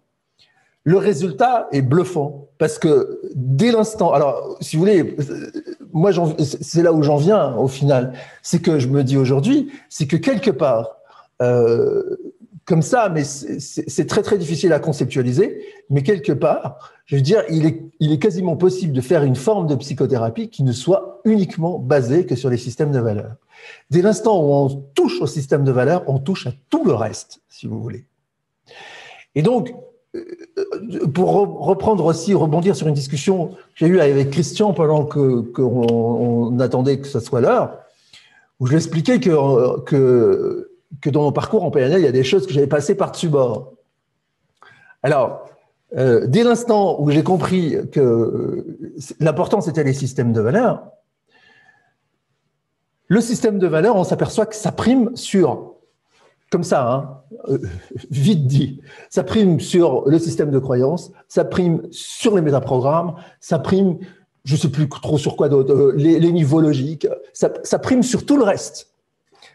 le résultat est bluffant, parce que dès l'instant, alors si vous voulez, moi c'est là où j'en viens au final, c'est que je me dis aujourd'hui, c'est que quelque part, comme ça, mais c'est très très difficile à conceptualiser, mais quelque part, je veux dire, il est quasiment possible de faire une forme de psychothérapie qui ne soit uniquement basée que sur les systèmes de valeurs. Dès l'instant où on touche au système de valeurs, on touche à tout le reste, si vous voulez. Et donc, pour rebondir sur une discussion que j'ai eue avec Christian pendant qu'on attendait que ce soit l'heure, où je lui expliquais que que dans mon parcours en PNL, il y a des choses que j'avais passées par-dessus bord. Alors, dès l'instant où j'ai compris que l'important, c'était les systèmes de valeurs, le système de valeurs, on s'aperçoit que ça prime sur, comme ça, hein, vite dit, ça prime sur le système de croyance, ça prime sur les métaprogrammes, ça prime, je ne sais plus trop sur quoi d'autre, les niveaux logiques, ça prime sur tout le reste.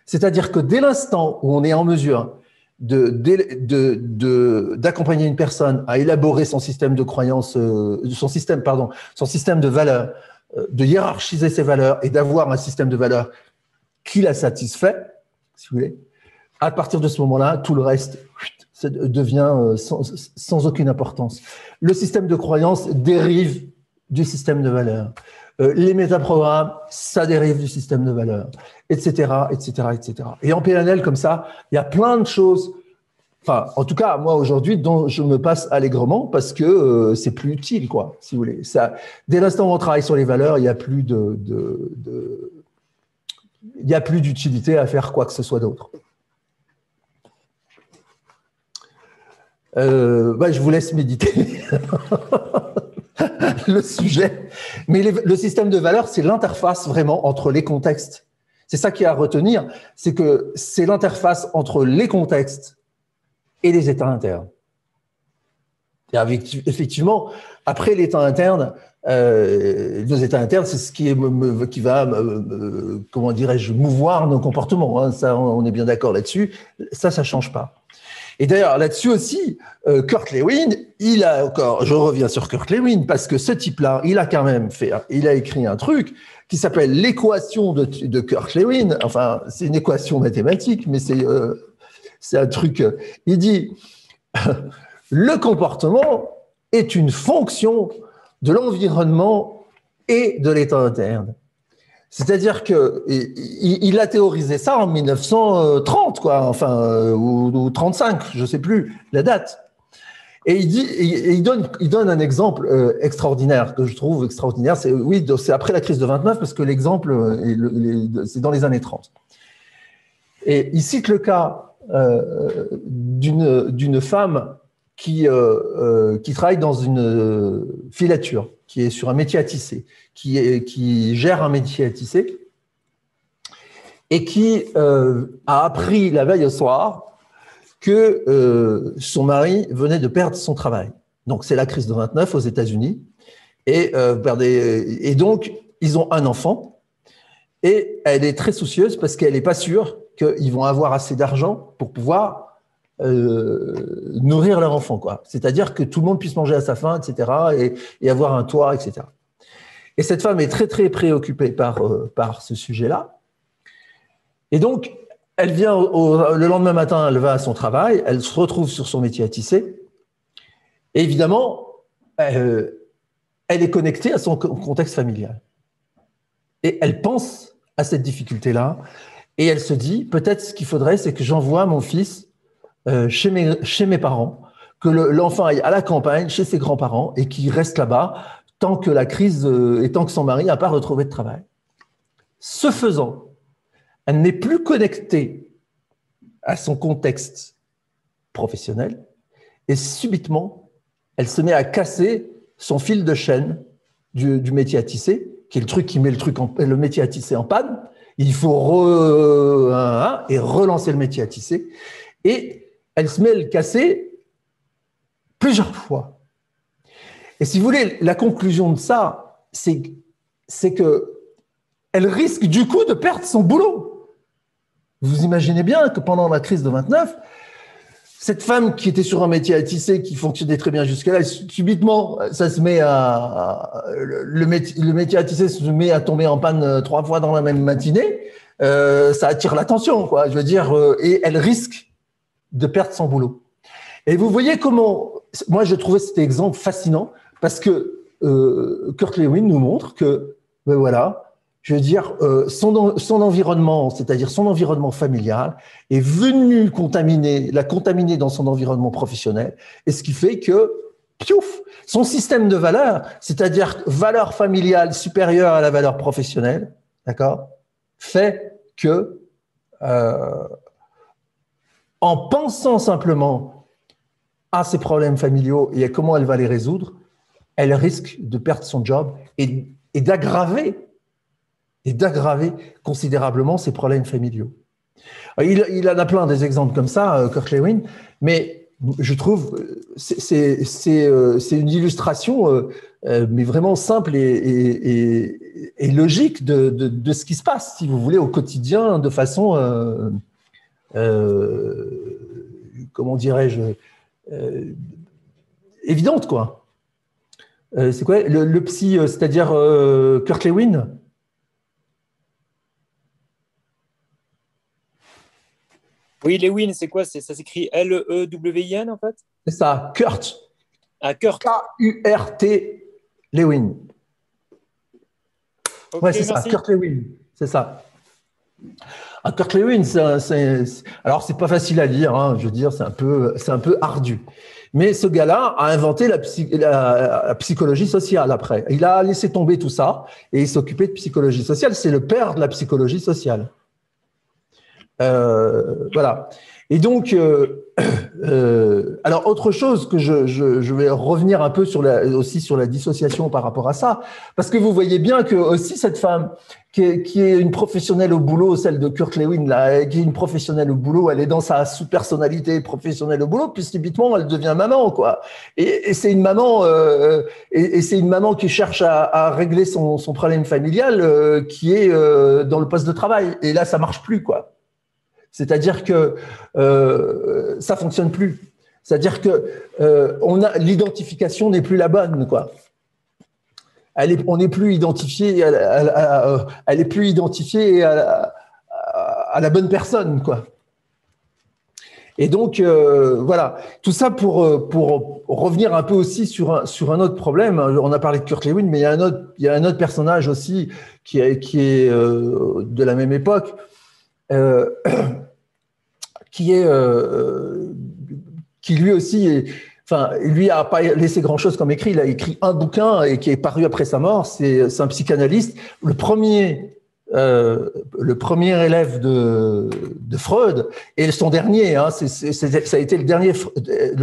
C'est-à-dire que dès l'instant où on est en mesure d'accompagner une personne à élaborer son système de croyance, son système de valeurs, de hiérarchiser ses valeurs et d'avoir un système de valeurs qui la satisfait, si vous voulez, à partir de ce moment-là, tout le reste devient sans aucune importance. Le système de croyance dérive du système de valeurs. Les métaprogrammes, ça dérive du système de valeurs, etc., etc., etc. Et en PNL, comme ça, il y a plein de choses, enfin, en tout cas, moi, aujourd'hui, dont je me passe allègrement parce que c'est plus utile, quoi, si vous voulez. Ça, dès l'instant où on travaille sur les valeurs, il n'y a plus il n'y a plus d'utilité à faire quoi que ce soit d'autre. Je vous laisse méditer le sujet. Mais le système de valeurs, c'est l'interface vraiment entre les contextes. C'est ça qu'il y a à retenir, c'est que c'est l'interface entre les contextes et les états internes. Et effectivement, après l'état interne, les états internes, c'est ce qui va, comment dirais-je, mouvoir nos comportements. Hein. Ça, on est bien d'accord là-dessus. Ça change pas. Et d'ailleurs, là-dessus aussi, Kurt Lewin, je reviens sur Kurt Lewin, parce que ce type-là, il a écrit un truc qui s'appelle l'équation de Kurt Lewin. Enfin, c'est une équation mathématique, mais c'est un truc. Il dit, le comportement est une fonction de l'environnement et de l'état interne. C'est-à-dire que il a théorisé ça en 1930, quoi, enfin, ou 35, je sais plus la date. Et il donne un exemple extraordinaire que je trouve extraordinaire. C'est après la crise de 29 parce que l'exemple c'est dans les années 30. Et il cite le cas d'une femme qui travaille dans une filature, qui est sur un métier à tisser, qui gère un métier à tisser et qui a appris la veille au soir que son mari venait de perdre son travail. Donc, c'est la crise de 29 aux États-Unis. Et donc, ils ont un enfant et elle est très soucieuse parce qu'elle n'est pas sûre qu'ils vont avoir assez d'argent pour pouvoir nourrir leur enfant, quoi. C'est-à-dire que tout le monde puisse manger à sa faim, etc., et avoir un toit, etc. Et cette femme est très, très préoccupée par ce sujet-là. Et donc, elle vient le lendemain matin, elle va à son travail, elle se retrouve sur son métier à tisser. Et évidemment, elle est connectée à son contexte familial. Et elle pense à cette difficulté-là. Et elle se dit, peut-être ce qu'il faudrait, c'est que j'envoie mon fils chez mes parents, que l'enfant aille à la campagne, chez ses grands-parents, et qu'il reste là-bas tant que la crise et tant que son mari n'a pas retrouvé de travail. Ce faisant, elle n'est plus connectée à son contexte professionnel et subitement, elle se met à casser son fil de chaîne du métier à tisser, qui est le truc qui met le métier à tisser en panne. Il faut relancer le métier à tisser. Et elle se met à le casser plusieurs fois. Et si vous voulez, la conclusion de ça, c'est que elle risque du coup de perdre son boulot. Vous imaginez bien que pendant la crise de 29, cette femme qui était sur un métier à tisser, qui fonctionnait très bien jusque-là, subitement, ça se met le métier à tisser se met à tomber en panne 3 fois dans la même matinée. Ça attire l'attention, quoi. Je veux dire, et elle risque de perdre son boulot. Et vous voyez comment, moi je trouvais cet exemple fascinant parce que Kurt Lewin nous montre que, ben voilà, je veux dire, son environnement, c'est-à-dire son environnement familial, est venu la contaminer dans son environnement professionnel, et ce qui fait que, piouf, son système de valeurs, c'est-à-dire valeur familiale supérieure à la valeur professionnelle, d'accord, fait que en pensant simplement à ses problèmes familiaux et à comment elle va les résoudre, elle risque de perdre son job et d'aggraver considérablement ses problèmes familiaux. Il en a plein des exemples comme ça, Kurt Lewin, mais je trouve c'est une illustration mais vraiment simple et logique de ce qui se passe, si vous voulez, au quotidien, de façon comment dirais-je évidente, quoi. C'est quoi le psy, c'est-à-dire Kurt Lewin? Oui, Lewin, c'est quoi? Ça s'écrit L-E-W-I-N, en fait? C'est ça, Kurt. Ah, Kurt. K-U-R-T, Lewin. Okay, ouais, c'est ça, Kurt Lewin, c'est ça. Ah, Kurt Lewin, alors c'est pas facile à lire, hein, je veux dire, c'est un peu ardu. Mais ce gars-là a inventé la psychologie sociale après. Il a laissé tomber tout ça et il s'occupait de psychologie sociale. C'est le père de la psychologie sociale. Voilà. Et donc, alors autre chose que je vais revenir un peu aussi sur la dissociation par rapport à ça, parce que vous voyez bien que aussi cette femme qui est une professionnelle au boulot, celle de Kurt Lewin là, qui est une professionnelle au boulot, elle est dans sa sous-personnalité professionnelle au boulot, puis subitement elle devient maman, quoi. Et c'est une maman et c'est une maman qui cherche à régler son problème familial qui est dans le poste de travail. Et là, ça marche plus, quoi. C'est-à-dire que ça fonctionne plus. C'est-à-dire que l'identification n'est plus la bonne, quoi. On n'est plus identifié, elle est plus identifiée à la bonne personne, quoi. Et donc voilà, tout ça pour revenir un peu aussi sur un autre problème. On a parlé de Kurt Lewin, mais il y a un autre personnage aussi qui est de la même époque. Qui lui aussi lui a pas laissé grand chose comme écrit. Il a écrit un bouquin et qui est paru après sa mort. C'est un psychanalyste, le premier élève de Freud et son dernier, hein, ça a été le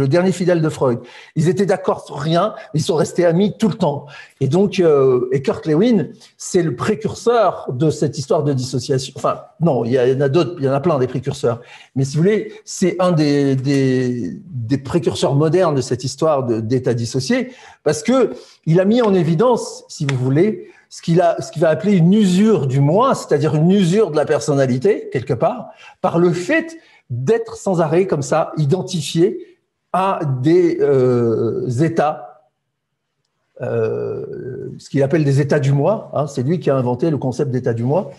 dernier fidèle de Freud. Ils étaient d'accord sur rien, ils sont restés amis tout le temps. Et donc, et Kurt Lewin, c'est le précurseur de cette histoire de dissociation. Enfin, non, il y en a d'autres, il y en a plein des précurseurs. Mais si vous voulez, c'est un des précurseurs modernes de cette histoire d'état dissocié, parce que il a mis en évidence, si vous voulez, ce qu'il va appeler une usure du moi, c'est-à-dire une usure de la personnalité, quelque part, par le fait d'être sans arrêt, comme ça, identifié à des états, ce qu'il appelle des états du moi, hein, c'est lui qui a inventé le concept d'état du moi,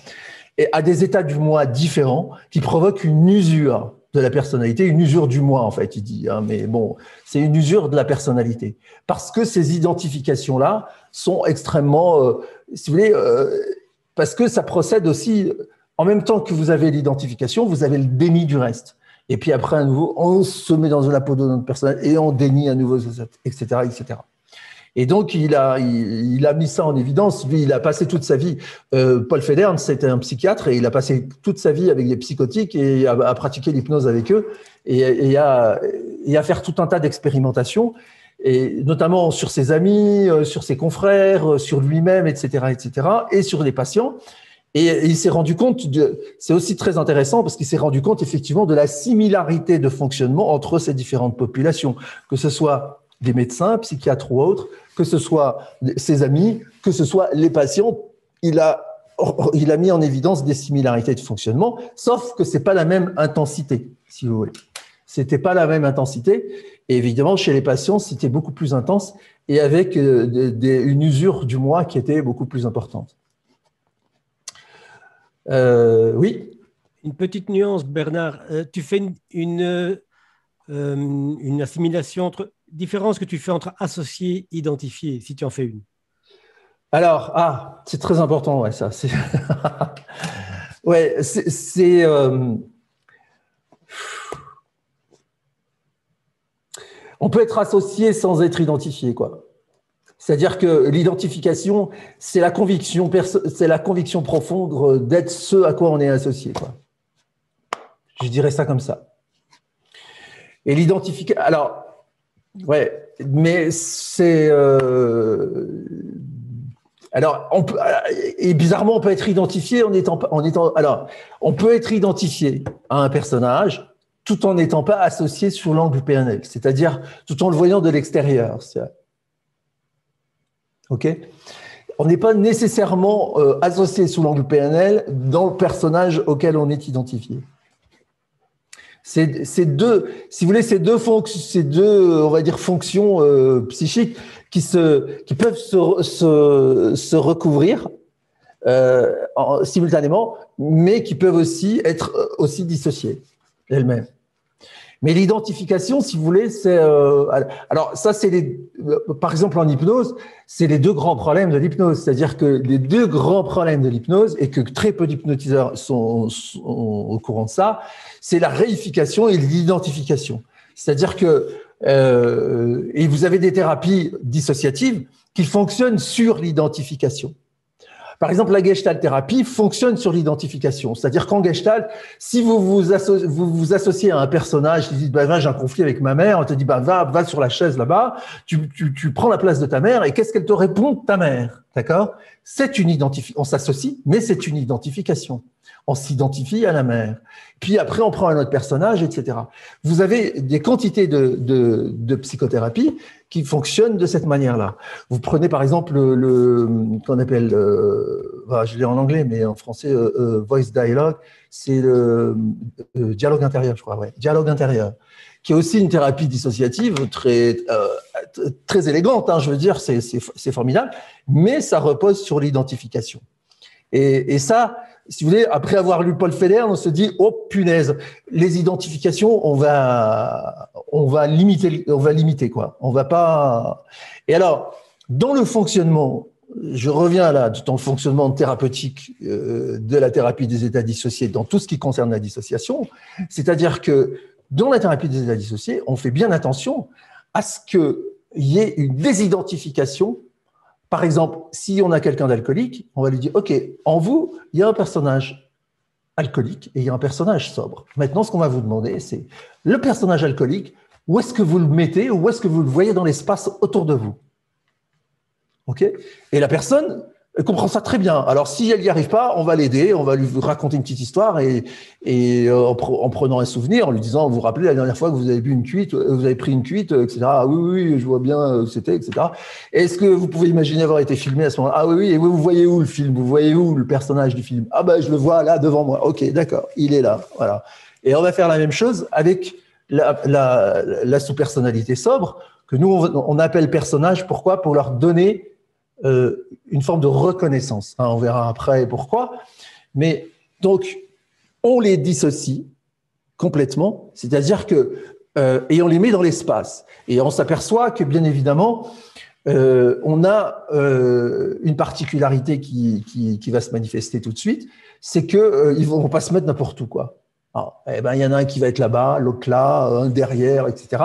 et à des états du moi différents qui provoquent une usure de la personnalité, une usure du moi, en fait, il dit, hein, mais bon, c'est une usure de la personnalité. Parce que ces identifications-là sont extrêmement, si vous voulez, parce que ça procède aussi, en même temps que vous avez l'identification, vous avez le déni du reste. Et puis après, à nouveau, on se met dans la peau de notre personnalité et on dénie à nouveau, etc., etc. Et donc, il a mis ça en évidence. Lui, il a passé toute sa vie. Paul Federn, c'était un psychiatre et il a passé toute sa vie avec des psychotiques et à pratiquer l'hypnose avec eux et à faire tout un tas d'expérimentations, et notamment sur ses amis, sur ses confrères, sur lui-même, etc., etc., et sur les patients. Et il s'est rendu compte c'est aussi très intéressant parce qu'il s'est rendu compte effectivement de la similarité de fonctionnement entre ces différentes populations, que ce soit des médecins, psychiatres ou autres, que ce soit ses amis, que ce soit les patients. Il a mis en évidence des similarités de fonctionnement, sauf que c'est pas la même intensité, si vous voulez. C'était pas la même intensité. Et évidemment, chez les patients, c'était beaucoup plus intense et avec une usure du moi qui était beaucoup plus importante. Oui. Une petite nuance, Bernard. Tu fais une assimilation différence que tu fais entre associé et identifié, si tu en fais une. Alors, c'est très important, ouais, ça. Ouais, on peut être associé sans être identifié, quoi. C'est-à-dire que l'identification, c'est la conviction profonde d'être ce à quoi on est associé, quoi. Je dirais ça comme ça. Et l'identification… Alors, ouais, mais c'est… alors, et bizarrement, on peut être identifié alors, on peut être identifié à un personnage tout en n'étant pas associé sous l'angle PNL, c'est-à-dire tout en le voyant de l'extérieur. OK ? On n'est pas nécessairement associé sous l'angle PNL dans le personnage auquel on est identifié. C'est deux, si vous voulez, ces deux, on va dire, fonctions psychiques qui peuvent se recouvrir simultanément, mais qui peuvent aussi être aussi dissociées elles-mêmes. Mais l'identification, si vous voulez, c'est… alors ça, par exemple en hypnose, c'est les deux grands problèmes de l'hypnose. C'est-à-dire que les deux grands problèmes de l'hypnose, et que très peu d'hypnotiseurs sont au courant de ça, c'est la réification et l'identification. C'est-à-dire que et vous avez des thérapies dissociatives qui fonctionnent sur l'identification. Par exemple, la Gestalt thérapie fonctionne sur l'identification. C'est-à-dire qu'en Gestalt, si vous vous associez à un personnage qui dit bah, j'ai un conflit avec ma mère, on te dit bah, va sur la chaise là-bas, tu prends la place de ta mère et qu'est-ce qu'elle te répond, ta mère, d'accord ? C'est une identification. On s'associe, mais c'est une identification. On s'identifie à la mère. Puis après, on prend un autre personnage, etc. Vous avez des quantités de psychothérapie qui fonctionnent de cette manière-là. Vous prenez par exemple qu'on appelle, je l'ai en anglais, mais en français, voice dialogue, c'est le dialogue intérieur, je crois, ouais, dialogue intérieur, qui est aussi une thérapie dissociative très élégante, hein, je veux dire, c'est formidable, mais ça repose sur l'identification. Et ça, si vous voulez, après avoir lu Paul Feder, on se dit oh punaise, les identifications, on va limiter quoi. On va pas. Et alors, dans le fonctionnement, je reviens là, dans le fonctionnement thérapeutique de la thérapie des états dissociés, dans tout ce qui concerne la dissociation, c'est-à-dire que dans la thérapie des états dissociés, on fait bien attention à ce qu'il y ait une désidentification. Par exemple, si on a quelqu'un d'alcoolique, on va lui dire « Ok, en vous, il y a un personnage alcoolique et il y a un personnage sobre. Maintenant, ce qu'on va vous demander, c'est le personnage alcoolique, où est-ce que vous le mettez, où est-ce que vous le voyez dans l'espace autour de vous ?» Ok ? Et la personne elle comprend ça très bien. Alors, si elle n'y arrive pas, on va l'aider, on va lui raconter une petite histoire et en prenant un souvenir, en lui disant, vous vous rappelez la dernière fois que vous avez bu une cuite, vous avez pris une cuite, etc. Ah oui, je vois bien c'était, etc. Est-ce que vous pouvez imaginer avoir été filmé à ce moment-là? Ah oui, et vous voyez où le film? Vous voyez où le personnage du film? Ah ben, je le vois là devant moi. Ok, d'accord, il est là. Voilà. Et on va faire la même chose avec la sous-personnalité sobre, que nous, on appelle personnage. Pourquoi? Pour leur donner une forme de reconnaissance. On verra après pourquoi. Mais donc, on les dissocie complètement, c'est-à-dire que et on les met dans l'espace. Et on s'aperçoit que, bien évidemment, on a une particularité qui va se manifester tout de suite, c'est que ils vont pas se mettre n'importe où, quoi. Alors, il y en a un qui va être là-bas, l'autre là, un derrière, etc.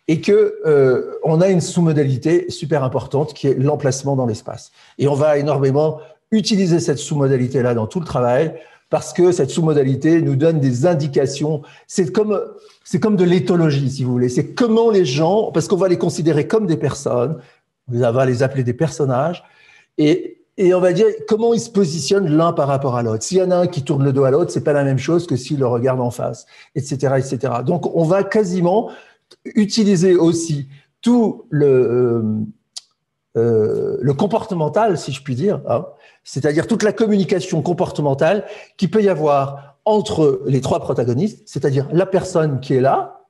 Et que on a une sous-modalité super importante qui est l'emplacement dans l'espace. Et on va énormément utiliser cette sous-modalité-là dans tout le travail parce que cette sous-modalité nous donne des indications. C'est comme de l'éthologie, si vous voulez. C'est comment les gens, parce qu'on va les considérer comme des personnes, on va les appeler des personnages, et on va dire comment ils se positionnent l'un par rapport à l'autre. S'il y en a un qui tourne le dos à l'autre, c'est pas la même chose que s'il le regarde en face, etc., etc. Donc, on va quasiment utiliser aussi tout le comportemental, si je puis dire, hein, c'est-à-dire toute la communication comportementale qu'il peut y avoir entre les trois protagonistes, c'est-à-dire la personne qui est là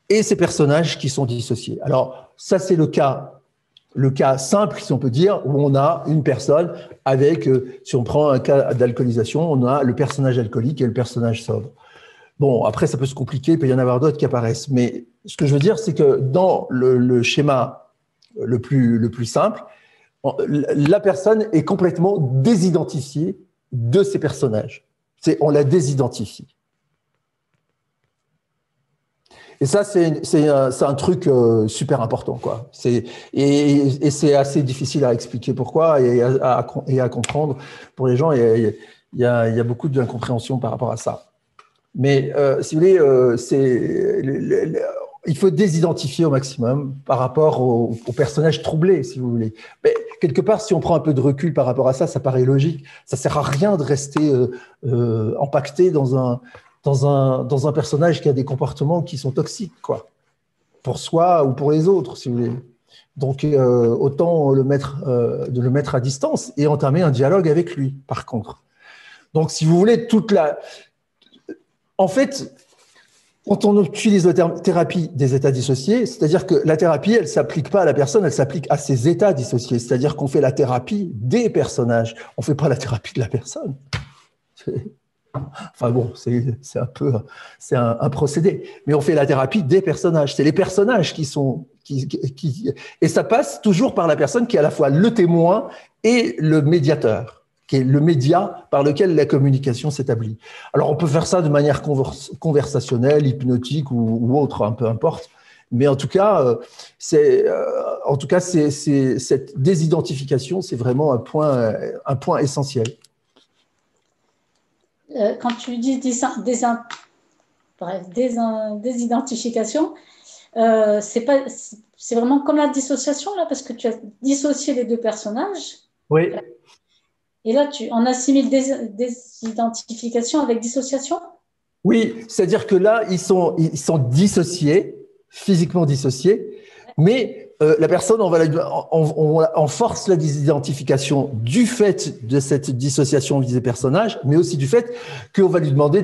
et ces personnages qui sont dissociés. Alors, ça, c'est le cas simple, si on peut dire, où on a une personne avec, si on prend un cas d'alcoolisation, on a le personnage alcoolique et le personnage sobre. Bon, après, ça peut se compliquer, il peut y en avoir d'autres qui apparaissent. Mais ce que je veux dire, c'est que dans le schéma le plus simple, la personne est complètement désidentifiée de ses personnages. On la désidentifie. Et ça, c'est un truc super important, quoi. Et c'est assez difficile à expliquer pourquoi et à comprendre pour les gens. Il y a beaucoup d'incompréhension par rapport à ça. Mais si vous voulez, il faut désidentifier au maximum par rapport aux personnages troublés, si vous voulez. Mais quelque part, si on prend un peu de recul par rapport à ça, ça paraît logique. Ça sert à rien de rester empaqueté dans un personnage qui a des comportements qui sont toxiques, quoi, pour soi ou pour les autres, si vous voulez. Donc, autant de le mettre à distance et entamer un dialogue avec lui, par contre. Donc, si vous voulez, en fait, quand on utilise le terme thérapie des états dissociés, c'est-à-dire que la thérapie, elle ne s'applique pas à la personne, elle s'applique à ses états dissociés. C'est-à-dire qu'on fait la thérapie des personnages. On ne fait pas la thérapie de la personne. Enfin bon, c'est un procédé. Mais on fait la thérapie des personnages. C'est les personnages et ça passe toujours par la personne qui est à la fois le témoin et le médiateur, qui est le média par lequel la communication s'établit. Alors, on peut faire ça de manière conversationnelle, hypnotique ou autre, hein, peu importe. Mais en tout cas, cette désidentification, c'est vraiment un point essentiel. Quand tu dis désidentification, c'est vraiment comme la dissociation, là, parce que tu as dissocié les deux personnages. Oui. Et là, on assimile désidentification avec dissociation? Oui, c'est-à-dire que là, ils sont dissociés, physiquement dissociés, mais la personne, on force la désidentification du fait de cette dissociation des personnages, mais aussi du fait qu'on va lui demander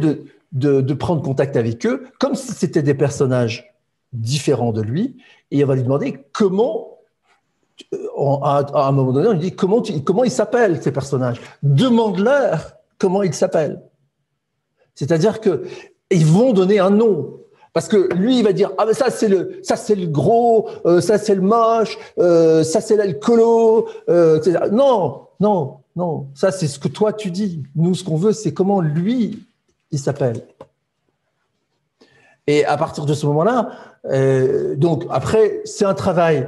de prendre contact avec eux, comme si c'était des personnages différents de lui, et on va lui demander comment. À un moment donné, on lui dit comment ils s'appellent, ces personnages. Demande-leur comment ils s'appellent. C'est-à-dire qu'ils vont donner un nom. Parce que lui, il va dire ah, mais ça, c'est le gros, ça, c'est le moche, ça, c'est l'alcoolo. Non. Ça, c'est ce que toi, tu dis. Nous, ce qu'on veut, c'est comment lui, il s'appelle. Et à partir de ce moment-là, donc après, c'est un travail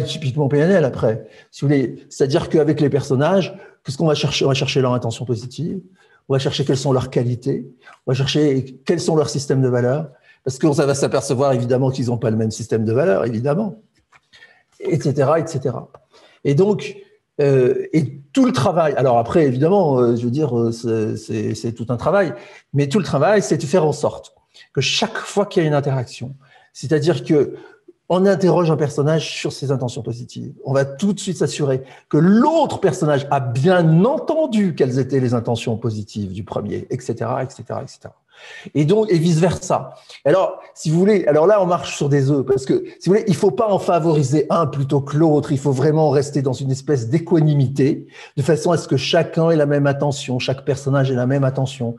typiquement PNL après, si vous voulez. C'est-à-dire qu'avec les personnages, qu'est-ce qu'on va chercher? On va chercher leur intention positive, on va chercher quelles sont leurs qualités, on va chercher quels sont leurs systèmes de valeurs, parce qu'on va s'apercevoir évidemment qu'ils n'ont pas le même système de valeurs, évidemment, etc., etc. Et donc, et tout le travail, alors après, évidemment, je veux dire, c'est tout un travail, mais tout le travail, c'est de faire en sorte que chaque fois qu'il y a une interaction, c'est-à-dire que on interroge un personnage sur ses intentions positives. On va tout de suite s'assurer que l'autre personnage a bien entendu quelles étaient les intentions positives du premier, etc., etc., etc. Et donc, et vice versa. Alors, si vous voulez, alors là, on marche sur des œufs parce que, si vous voulez, il faut pas en favoriser un plutôt que l'autre. Il faut vraiment rester dans une espèce d'équanimité, de façon à ce que chacun ait la même attention, chaque personnage ait la même attention,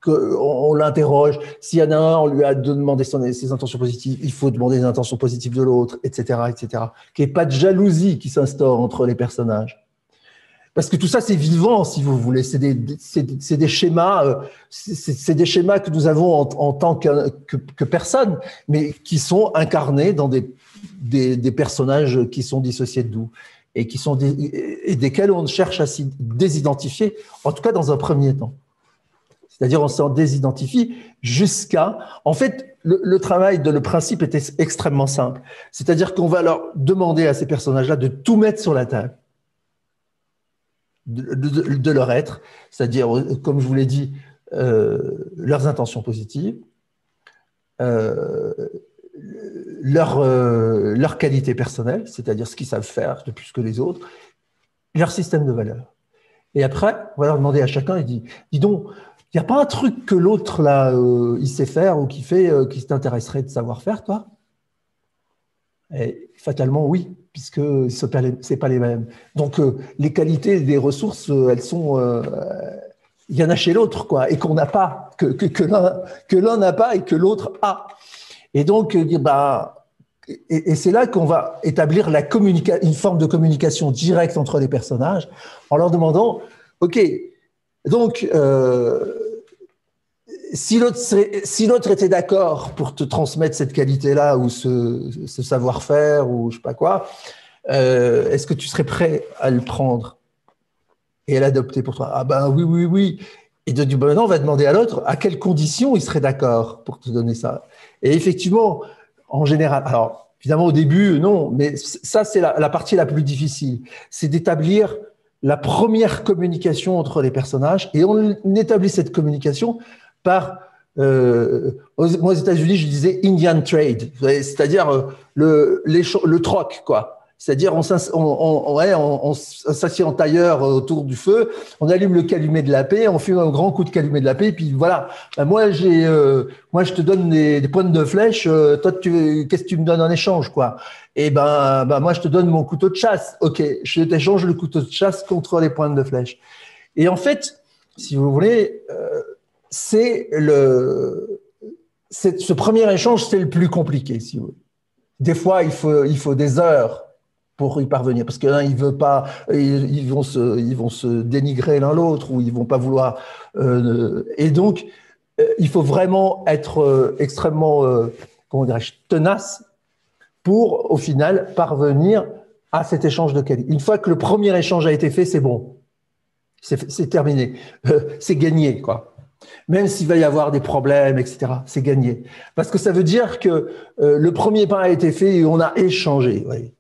qu'on l'interroge. S'il y en a un, on lui a demandé ses intentions positives, il faut demander les intentions positives de l'autre, etc., etc. Qu'il n'y ait pas de jalousie qui s'instaure entre les personnages. Parce que tout ça, c'est vivant, si vous voulez. C'est des schémas, c'est des schémas que nous avons en tant que personnes, mais qui sont incarnés dans des personnages qui sont dissociés de nous et desquels on cherche à s'y désidentifier, en tout cas dans un premier temps. C'est-à-dire, on s'en désidentifie jusqu'à… En fait, le travail, le principe était extrêmement simple. C'est-à-dire qu'on va leur demander à ces personnages-là de tout mettre sur la table. De leur être, c'est-à-dire, comme je vous l'ai dit, leurs intentions positives, leur qualité personnelle, c'est-à-dire ce qu'ils savent faire de plus que les autres, leur système de valeurs. Et après, on va leur demander à chacun, il dit donc, il n'y a pas un truc que l'autre, là, il sait faire ou qui t'intéresserait de savoir faire, toi? Et fatalement, oui, puisque ce n'est pas les mêmes. Donc, les qualités des ressources, elles sont… il y en a chez l'autre, quoi, et qu'on n'a pas, que l'un n'a pas et que l'autre a. Et donc, et c'est là qu'on va établir une forme de communication directe entre les personnages en leur demandant, OK, donc… si l'autre était d'accord pour te transmettre cette qualité-là ou ce savoir-faire ou je sais pas quoi, est-ce que tu serais prêt à le prendre et à l'adopter pour toi? Ah ben oui. Et du moment, on va demander à l'autre à quelles conditions il serait d'accord pour te donner ça. Et effectivement, en général, alors évidemment au début, non, mais ça c'est la partie la plus difficile, c'est d'établir la première communication entre les personnages, et on établit cette communication par, moi aux États-Unis, je disais Indian trade, c'est-à-dire le troc, quoi. C'est-à-dire, on s'assied en tailleur autour du feu, on allume le calumet de la paix, on fume un grand coup de calumet de la paix, et puis voilà. Ben moi, je te donne des pointes de flèche. Toi, qu'est-ce que tu me donnes en échange, quoi? Et ben, moi, je te donne mon couteau de chasse. Ok, je t'échange le couteau de chasse contre les pointes de flèche. Et en fait, si vous voulez, ce premier échange, c'est le plus compliqué, si vous voulez. Des fois, il faut des heures pour y parvenir, parce que l'un, il veut pas, ils vont se dénigrer l'un l'autre, ou ils vont pas vouloir. Et donc, il faut vraiment être extrêmement, comment dirais-je, tenace pour, au final, parvenir à cet échange de qualité. Une fois que le premier échange a été fait, c'est bon, c'est terminé, c'est gagné, quoi. Même s'il va y avoir des problèmes, etc., c'est gagné. Parce que ça veut dire que le premier pas a été fait et on a échangé. Voyez.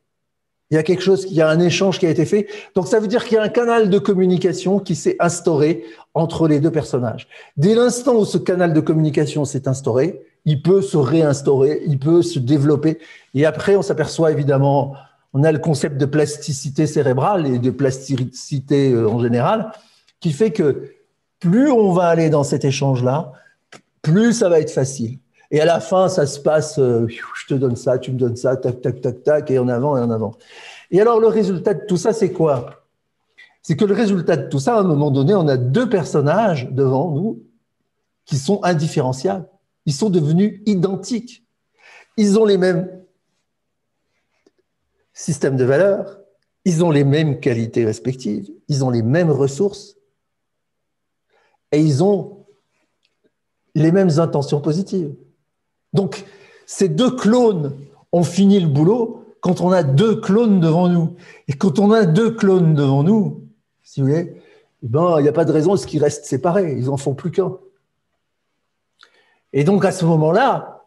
Il y a quelque chose, il y a un échange qui a été fait. Donc, ça veut dire qu'il y a un canal de communication qui s'est instauré entre les deux personnages. Dès l'instant où ce canal de communication s'est instauré, il peut se réinstaurer, il peut se développer. Et après, on s'aperçoit évidemment, on a le concept de plasticité cérébrale et de plasticité en général, qui fait que plus on va aller dans cet échange-là, plus ça va être facile. Et à la fin, ça se passe, je te donne ça, tu me donnes ça, tac, tac, tac, tac, et en avant, et en avant. Et alors, le résultat de tout ça, c'est quoi? C'est que le résultat de tout ça, à un moment donné, on a deux personnages devant nous qui sont indifférenciables. Ils sont devenus identiques. Ils ont les mêmes systèmes de valeurs, ils ont les mêmes qualités respectives, ils ont les mêmes ressources, et ils ont les mêmes intentions positives. Donc, ces deux clones ont fini le boulot quand on a deux clones devant nous. Et quand on a deux clones devant nous, si vous voulez, eh ben, il n'y a pas de raison à ce qu'ils restent séparés. Ils n'en font plus qu'un. Et donc, à ce moment-là,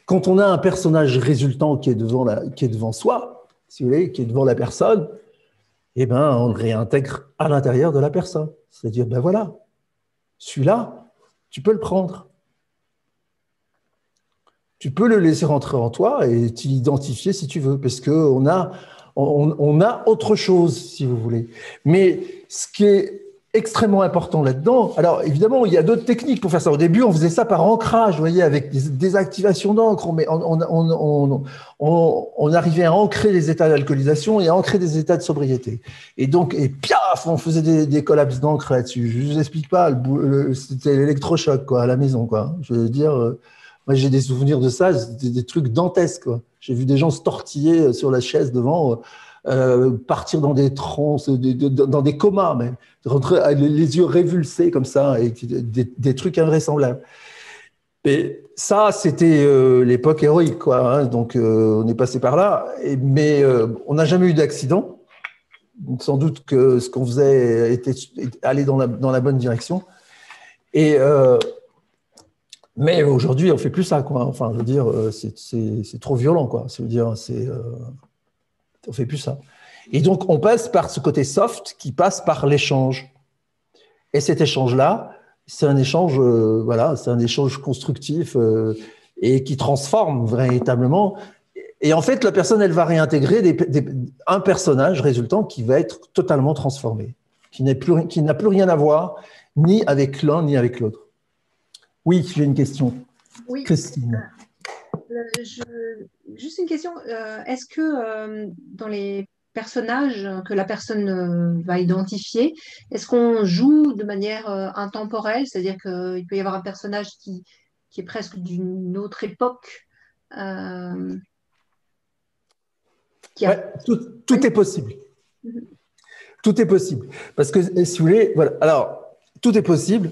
quand on a un personnage résultant qui est devant soi, si vous voulez, qui est devant la personne, eh ben, on le réintègre à l'intérieur de la personne. C'est-à-dire, ben voilà, celui-là, tu peux le prendre. Tu peux le laisser rentrer en toi et t'identifier si tu veux, parce qu'on a autre chose, si vous voulez. Mais ce qui est extrêmement important là-dedans, alors évidemment, il y a d'autres techniques pour faire ça. Au début, on faisait ça par ancrage, vous voyez, avec des activations d'encre. On arrivait à ancrer les états d'alcoolisation et à ancrer des états de sobriété. Et donc, et piaf, on faisait des collapses d'encre là-dessus. Je ne vous explique pas, c'était l'électrochoc, quoi, à la maison, quoi. Je veux dire... Moi, j'ai des souvenirs de ça, des trucs dantesques, quoi. J'ai vu des gens se tortiller sur la chaise devant, partir dans des transes, dans des comas, même, rentrer les yeux révulsés comme ça, et des trucs invraisemblables. Et ça, c'était l'époque héroïque, quoi. Hein. Donc, on est passé par là, mais on n'a jamais eu d'accident. Sans doute que ce qu'on faisait était aller dans la bonne direction. Et mais aujourd'hui, on fait plus ça, quoi. Enfin, je veux dire, c'est trop violent, quoi. Je veux dire, on fait plus ça. Et donc, on passe par ce côté soft qui passe par l'échange. Et cet échange-là, c'est un échange, voilà, c'est un échange constructif et qui transforme véritablement. Et en fait, la personne, elle va réintégrer un personnage résultant qui va être totalement transformé, qui n'a plus rien à voir ni avec l'un ni avec l'autre. Oui, j'ai une question. Oui. Christine. Juste une question. Est-ce que dans les personnages que la personne va identifier, est-ce qu'on joue de manière intemporelle? C'est-à-dire qu'il peut y avoir un personnage qui est presque d'une autre époque Ouais, tout est possible. Tout est possible. Parce que, si vous voulez, voilà. Alors, tout est possible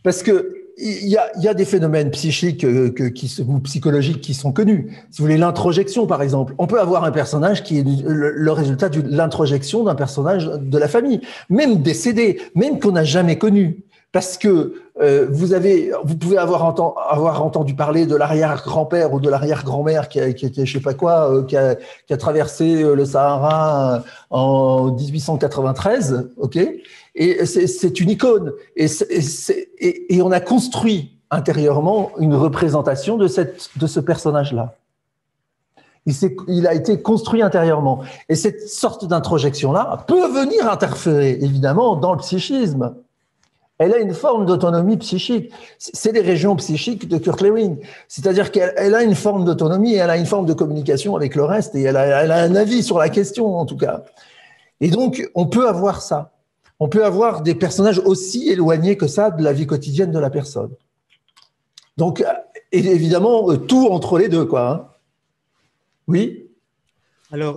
parce que il y a des phénomènes psychiques ou psychologiques qui sont connus. Si vous voulez, l'introjection, par exemple. On peut avoir un personnage qui est le résultat de l'introjection d'un personnage de la famille, même décédé, même qu'on n'a jamais connu. parce que vous pouvez avoir entendu parler de l'arrière-grand-père ou de l'arrière-grand-mère qui était je sais pas quoi, qui a traversé le Sahara en 1893, ok, et c'est une icône, et on a construit intérieurement une représentation de ce personnage-là. Il a été construit intérieurement. Et cette sorte d'introjection-là peut venir interférer, évidemment, dans le psychisme. Elle a une forme d'autonomie psychique. C'est les régions psychiques de Kurt Lewin. C'est-à-dire qu'elle a une forme d'autonomie, elle a une forme de communication avec le reste, et elle a un avis sur la question, en tout cas. Et donc, on peut avoir ça. On peut avoir des personnages aussi éloignés que ça de la vie quotidienne de la personne. Donc, et évidemment, tout entre les deux, quoi, hein. Oui. Alors,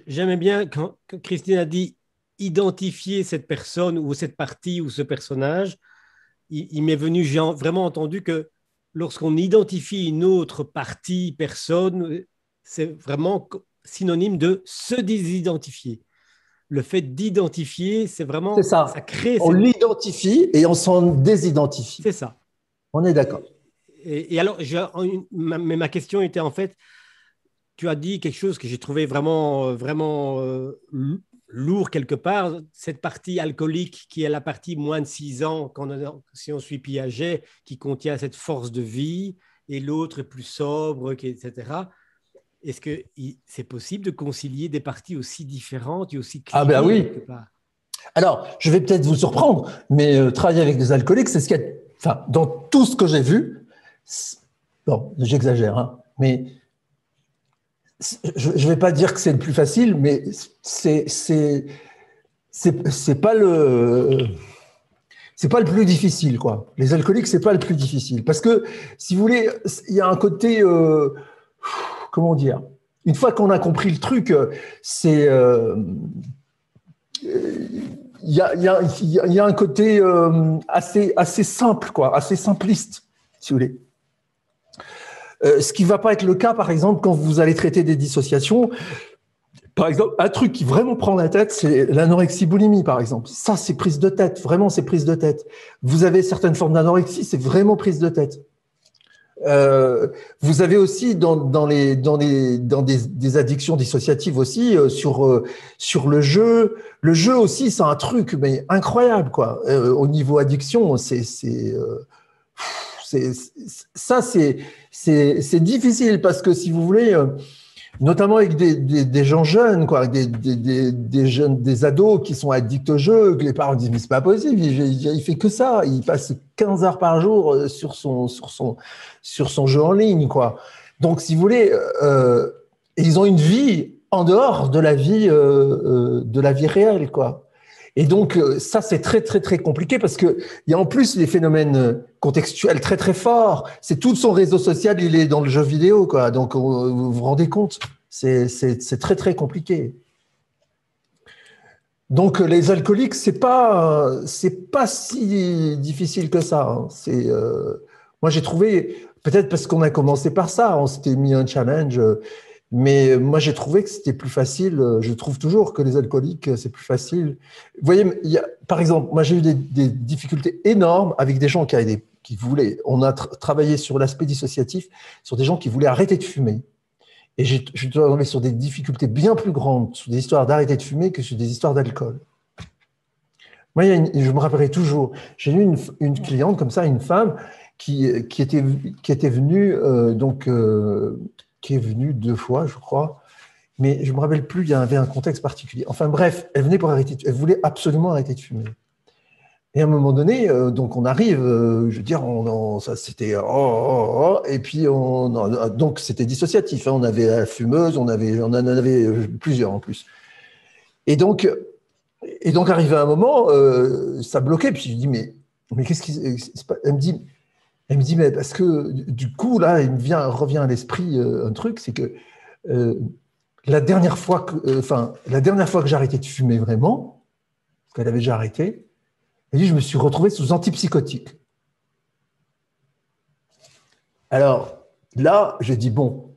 j'aimais bien quand Christine a dit identifier cette personne ou cette partie ou ce personnage. Il m'est venu, j'ai vraiment entendu que lorsqu'on identifie une autre partie, personne, c'est vraiment synonyme de se désidentifier. Le fait d'identifier, c'est vraiment… C'est ça. Crée on l'identifie et on s'en désidentifie. C'est ça. On est d'accord. Et alors, ma question était en fait, tu as dit quelque chose que j'ai trouvé vraiment lourd quelque part, cette partie alcoolique qui est la partie moins de 6 ans, si on suit Piaget, qui contient cette force de vie, et l'autre est plus sobre, etc. Est-ce que c'est possible de concilier des parties aussi différentes et aussi cliniques? Ah ben oui. Alors, je vais peut-être vous surprendre, mais travailler avec des alcooliques, c'est ce qu'il y a… Enfin, dans tout ce que j'ai vu, bon, j'exagère, hein, mais je ne vais pas dire que c'est le plus facile, mais c'est pas le plus difficile, quoi. Les alcooliques, c'est pas le plus difficile, parce que si vous voulez, il y a un côté, comment dire, une fois qu'on a compris le truc, c'est il y a un côté assez simple, quoi, assez simpliste, si vous voulez. Ce qui ne va pas être le cas, par exemple, quand vous allez traiter des dissociations. Par exemple, un truc qui vraiment prend la tête, c'est l'anorexie-boulimie, par exemple. Ça, c'est prise de tête. Vraiment, c'est prise de tête. Vous avez certaines formes d'anorexie, c'est vraiment prise de tête. Vous avez aussi dans des addictions dissociatives aussi sur le jeu. Le jeu aussi, c'est un truc mais incroyable, quoi. Au niveau addiction, c'est difficile parce que si vous voulez, notamment avec des gens jeunes, quoi, des jeunes, des ados qui sont addicts au jeu, que les parents disent mais c'est pas possible, il fait que ça, il passe 15 heures par jour sur son jeu en ligne, quoi. Donc si vous voulez, ils ont une vie en dehors de la vie réelle, quoi. Et donc, ça, c'est très, très, très compliqué parce que il y a en plus les phénomènes contextuels très, très forts. C'est tout son réseau social, il est dans le jeu vidéo, quoi. Donc, vous vous rendez compte, c'est très, très compliqué. Donc, les alcooliques, c'est pas si difficile que ça, hein. Moi, j'ai trouvé, peut-être parce qu'on a commencé par ça, on s'était mis un challenge. Mais moi, j'ai trouvé que c'était plus facile. Je trouve toujours que les alcooliques, c'est plus facile. Vous voyez, par exemple, moi, j'ai eu des difficultés énormes avec des gens qui voulaient… On a travaillé sur l'aspect dissociatif, sur des gens qui voulaient arrêter de fumer. Et je suis tombé sur des difficultés bien plus grandes, sur des histoires d'arrêter de fumer que sur des histoires d'alcool. Moi, je me rappellerai toujours, j'ai eu une cliente comme ça, une femme, qui était venue, qui est venue 2 fois, je crois, mais je ne me rappelle plus, il y avait un contexte particulier. Enfin bref, elle venait elle voulait absolument arrêter de fumer. Et à un moment donné, donc on arrive, je veux dire, ça c'était et puis donc c'était dissociatif, hein, on avait la fumeuse, on en avait plusieurs en plus. Et donc arrivé à un moment, ça bloquait, puis je lui dis mais qu'est-ce qui se passe ? Elle me dit, mais parce que du coup, là, revient à l'esprit un truc, c'est que la dernière fois que j'ai arrêté de fumer vraiment, parce qu'elle avait déjà arrêté, elle dit, je me suis retrouvé sous antipsychotique. Alors là, j'ai dit, bon,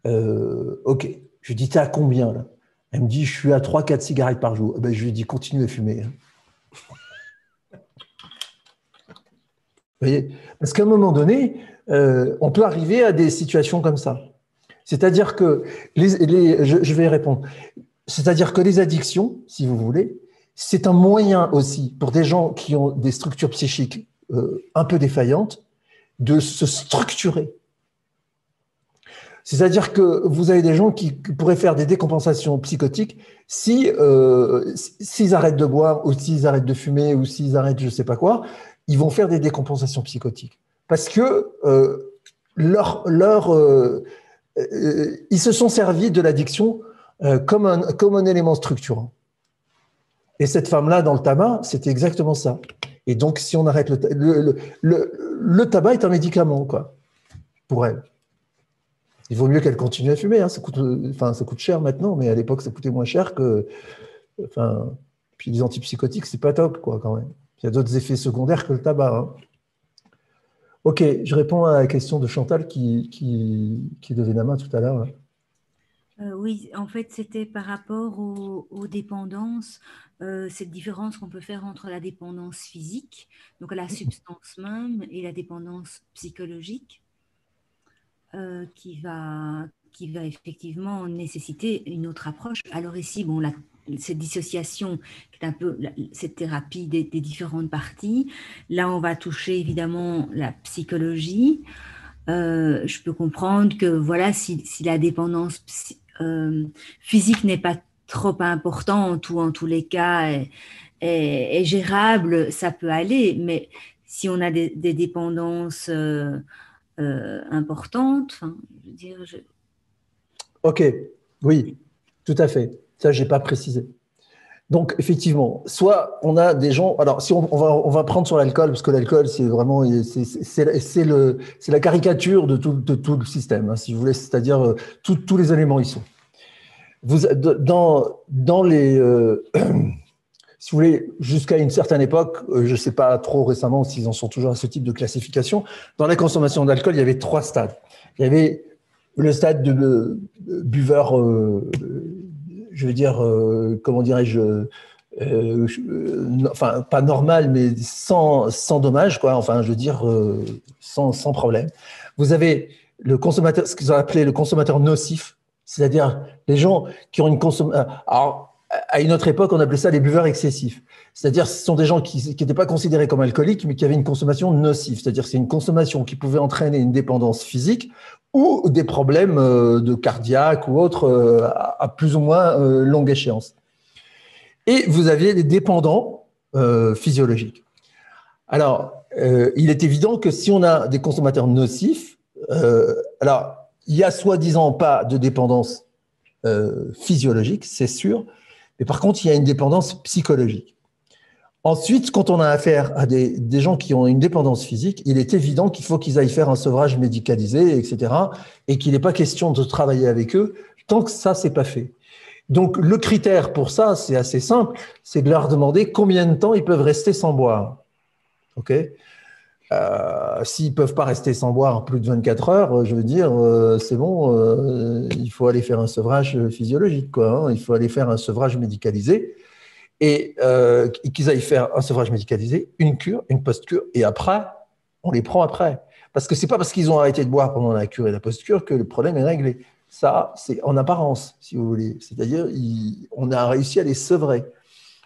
ok. Je lui dis, t'es à combien là ? Elle me dit, je suis à 3-4 cigarettes par jour. Ben, je lui ai dit, continue à fumer. voyez, parce qu'à un moment donné, on peut arriver à des situations comme ça. C'est-à-dire que, je vais y répondre, c'est-à-dire que les addictions, si vous voulez, c'est un moyen aussi pour des gens qui ont des structures psychiques un peu défaillantes de se structurer. C'est-à-dire que vous avez des gens qui pourraient faire des décompensations psychotiques s'ils arrêtent de boire ou s'ils arrêtent de fumer ou s'ils arrêtent je ne sais pas quoi, ils vont faire des décompensations psychotiques. Parce que ils se sont servis de l'addiction comme un élément structurant. Et cette femme-là, dans le tabac, c'était exactement ça. Et donc, si on arrête le tabac est un médicament, quoi, pour elle. Il vaut mieux qu'elle continue à fumer. Hein. Ça coûte cher maintenant, mais à l'époque, ça coûtait moins cher que. Puis les antipsychotiques, c'est pas top, quoi, quand même. Il y a d'autres effets secondaires que le tabac. Hein. Ok, je réponds à la question de Chantal qui devait la main tout à l'heure. Oui, en fait, c'était par rapport aux dépendances, cette différence qu'on peut faire entre la dépendance physique, donc à la substance même, et la dépendance psychologique, qui va effectivement nécessiter une autre approche. Alors ici, bon, cette dissociation, qui est un peu cette thérapie des différentes parties, là, on va toucher évidemment la psychologie. Je peux comprendre que voilà, si la dépendance physique n'est pas trop importante ou en tous les cas est gérable, ça peut aller. Mais si on a des dépendances importantes, je veux dire, Ok, oui, tout à fait. Ça, je n'ai pas précisé. Donc, effectivement, soit on a des gens. Alors, si on va prendre sur l'alcool, parce que l'alcool, c'est vraiment c'est la caricature de tout le système, hein, si vous voulez, c'est-à-dire tous les éléments y sont. Dans les, si vous voulez, jusqu'à une certaine époque, je ne sais pas trop récemment s'ils en sont toujours à ce type de classification. Dans la consommation d'alcool, il y avait 3 stades. Il y avait le stade de buveur. Je veux dire, comment dirais-je, enfin, pas normal, mais sans dommage, quoi. Enfin, je veux dire, sans problème. Vous avez le consommateur, ce qu'ils ont appelé le consommateur nocif, c'est-à-dire les gens qui ont une consommation. Alors, à une autre époque, on appelait ça les buveurs excessifs. C'est-à-dire, ce sont des gens qui n'étaient pas considérés comme alcooliques, mais qui avaient une consommation nocive. C'est-à-dire, c'est une consommation qui pouvait entraîner une dépendance physique ou des problèmes de cardiaque ou autres à plus ou moins longue échéance. Et vous aviez des dépendants physiologiques. Alors, il est évident que si on a des consommateurs nocifs, alors, il y a soi-disant pas de dépendance physiologique, c'est sûr, mais par contre, il y a une dépendance psychologique. Ensuite, quand on a affaire à des gens qui ont une dépendance physique, il est évident qu'il faut qu'ils aillent faire un sevrage médicalisé, etc., et qu'il n'est pas question de travailler avec eux tant que ça, c'est pas fait. Donc, le critère pour ça, c'est assez simple, c'est de leur demander combien de temps ils peuvent rester sans boire. Ok ? S'ils ne peuvent pas rester sans boire plus de 24 heures, je veux dire, c'est bon, il faut aller faire un sevrage physiologique, quoi, hein, il faut aller faire un sevrage médicalisé. Et qu'ils aillent faire un sevrage médicalisé, une cure, une post-cure, et après, on les prend après. Parce que ce n'est pas parce qu'ils ont arrêté de boire pendant la cure et la post-cure que le problème est réglé. Ça, c'est en apparence, si vous voulez. C'est-à-dire, on a réussi à les sevrer.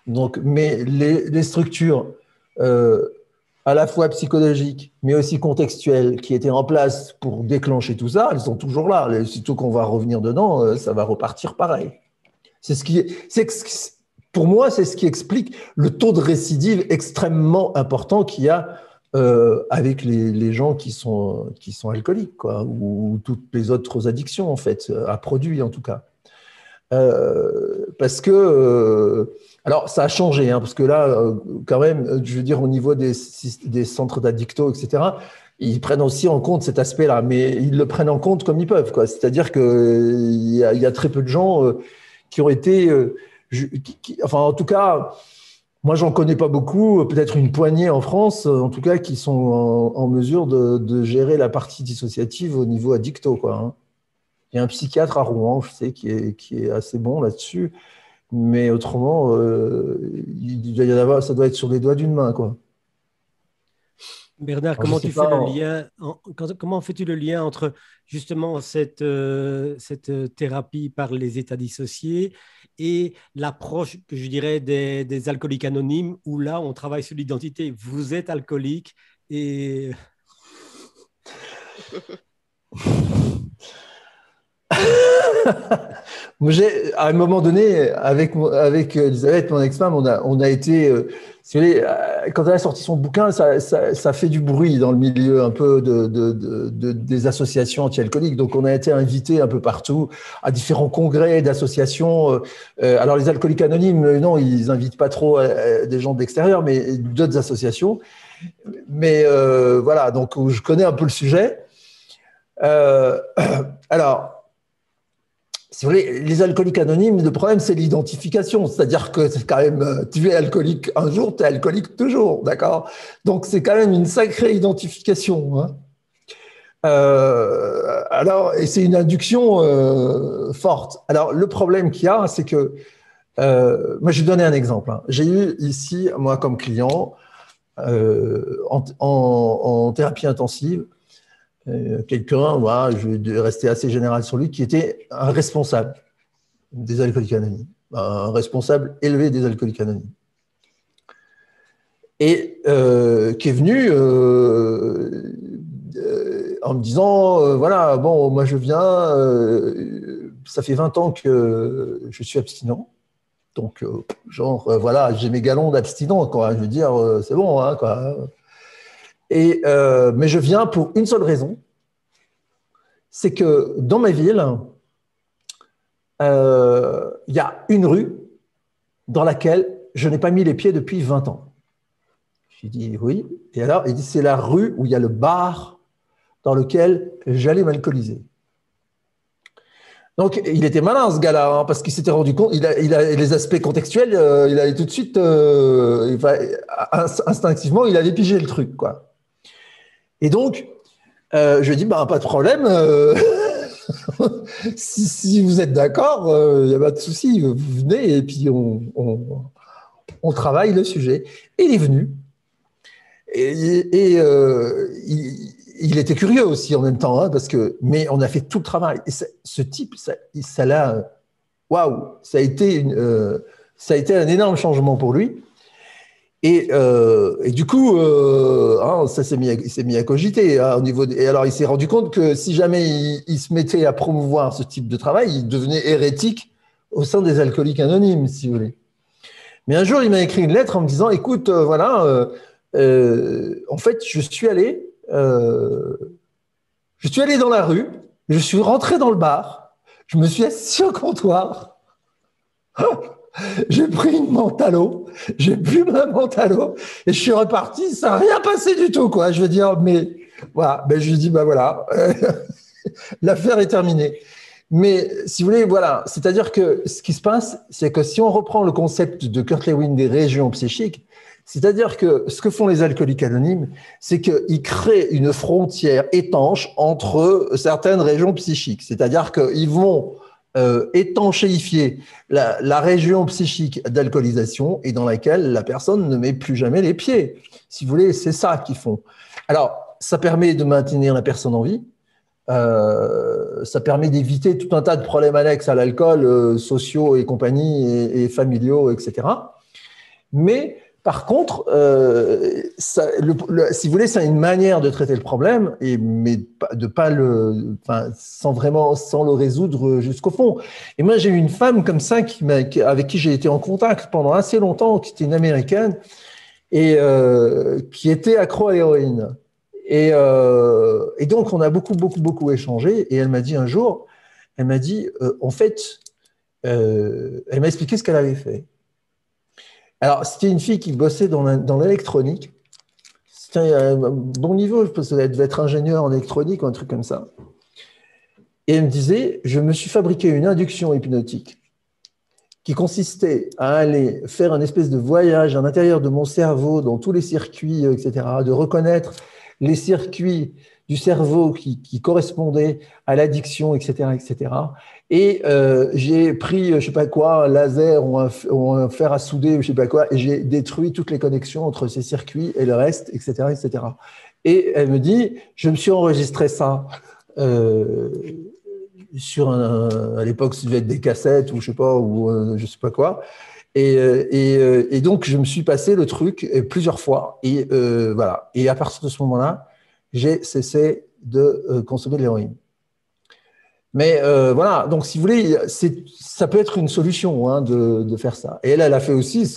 Donc, mais les structures à la fois psychologiques, mais aussi contextuelles, qui étaient en place pour déclencher tout ça, elles sont toujours là. Surtout qu'on va revenir dedans, ça va repartir pareil. Pour moi, c'est ce qui explique le taux de récidive extrêmement important qu'il y a avec les gens qui sont alcooliques, quoi, ou toutes les autres addictions, en fait, à produits en tout cas. Parce que, alors ça a changé, hein, parce que là, quand même, je veux dire, au niveau des centres d'addicto, etc., ils prennent aussi en compte cet aspect-là, mais ils le prennent en compte comme ils peuvent, quoi. C'est-à-dire qu'il y a très peu de gens qui ont été... enfin, en tout cas, moi, j'en connais pas beaucoup, peut-être une poignée en France, en tout cas, qui sont en mesure de gérer la partie dissociative au niveau addicto, quoi. Hein. Il y a un psychiatre à Rouen, je sais, qui est assez bon là-dessus, mais autrement, il doit y en avoir, ça doit être sur les doigts d'une main, quoi. Bernard, Alors, je comment sais tu fais pas, le lien, comment fais-tu le lien entre justement cette thérapie par les états dissociés et l'approche que je dirais des alcooliques anonymes où là on travaille sur l'identité. Vous êtes alcoolique et moi, à un moment donné, avec Elisabeth, mon ex-femme, on a été, si vous voulez, quand elle a sorti son bouquin, ça fait du bruit dans le milieu un peu des associations anti-alcooliques. Donc, on a été invité un peu partout à différents congrès d'associations. Alors, les alcooliques anonymes, non, ils invitent pas trop des gens d'extérieur, mais d'autres associations. Mais voilà, donc je connais un peu le sujet. Euh, alors, si vous voulez, les alcooliques anonymes, le problème, c'est l'identification. C'est-à-dire que c'est quand même, tu es alcoolique un jour, tu es alcoolique toujours, d'accord? Donc, c'est quand même une sacrée identification. Hein. Alors, et c'est une induction forte. Alors, le problème qu'il y a, c'est que, moi, je vais donner un exemple. Hein. J'ai eu ici, moi, comme client, en thérapie intensive, quelqu'un, voilà, je vais rester assez général sur lui, qui était un responsable des alcooliques anonymes, un responsable élevé des alcooliques anonymes. Et qui est venu en me disant, voilà, bon, moi je viens, ça fait 20 ans que je suis abstinent, donc genre, voilà, j'ai mes galons d'abstinent, quoi, je veux dire, c'est bon, hein, quoi. Et, mais je viens pour une seule raison, c'est que dans ma ville, il y a une rue dans laquelle je n'ai pas mis les pieds depuis 20 ans. J'ai dit oui. Et alors, il dit c'est la rue où il y a le bar dans lequel j'allais m'alcooliser. Donc, il était malin, ce gars-là, hein, parce qu'il s'était rendu compte, il a les aspects contextuels, il avait tout de suite, instinctivement, il avait pigé le truc, quoi. Et donc, je lui ai dit, bah, pas de problème, si vous êtes d'accord, il n'y a pas de souci, vous venez et puis on travaille le sujet. Et il est venu. Et il était curieux aussi en même temps, hein, mais on a fait tout le travail. Et ce type, ça l'a, waouh, ça a été un énorme changement pour lui. Et du coup, hein, il s'est mis à cogiter, hein, et alors il s'est rendu compte que si jamais il se mettait à promouvoir ce type de travail, il devenait hérétique au sein des alcooliques anonymes, si vous voulez. Mais un jour, il m'a écrit une lettre en me disant, écoute, voilà, en fait, je suis allé dans la rue, je suis rentré dans le bar, je me suis assis au comptoir. J'ai pris une menthe à l'eau, j'ai bu ma menthe à l'eau et je suis reparti, ça n'a rien passé du tout, quoi. Je veux dire, mais voilà, ben, je lui dis, bah voilà, l'affaire est terminée. Mais si vous voulez, voilà, c'est-à-dire que ce qui se passe, c'est que si on reprend le concept de Kurt Lewin des régions psychiques, c'est-à-dire que ce que font les alcooliques anonymes, c'est qu'ils créent une frontière étanche entre certaines régions psychiques. C'est-à-dire qu'ils vont étanchéifier la région psychique d'alcoolisation et dans laquelle la personne ne met plus jamais les pieds. Si vous voulez, c'est ça qu'ils font. Alors, ça permet de maintenir la personne en vie. Ça permet d'éviter tout un tas de problèmes annexes à l'alcool, sociaux et compagnie, et familiaux, etc. Mais par contre, si vous voulez, c'est une manière de traiter le problème, mais de pas sans le résoudre jusqu'au fond. Et moi, j'ai eu une femme comme ça avec qui j'ai été en contact pendant assez longtemps, qui était une Américaine et qui était accro à l'héroïne. Et donc, on a beaucoup échangé. Et elle m'a dit un jour, en fait, elle m'a expliqué ce qu'elle avait fait. Alors, c'était une fille qui bossait dans l'électronique. C'était un bon niveau, je pense qu'elle devait être ingénieure en électronique ou un truc comme ça. Et elle me disait, je me suis fabriqué une induction hypnotique qui consistait à aller faire une espèce de voyage à l'intérieur de mon cerveau, dans tous les circuits, etc., de reconnaître les circuits du cerveau qui correspondaient à l'addiction, etc., etc. Et j'ai pris, je sais pas quoi, un laser ou un fer à souder, je sais pas quoi, et j'ai détruit toutes les connexions entre ces circuits et le reste, etc., etc. Et elle me dit, je me suis enregistré ça sur à l'époque, ça devait être des cassettes ou je sais pas, ou je sais pas quoi. Et donc, je me suis passé le truc plusieurs fois. Et voilà. Et à partir de ce moment-là, j'ai cessé de consommer de l'héroïne. Mais voilà, donc si vous voulez, ça peut être une solution hein, de faire ça. Et elle a fait aussi,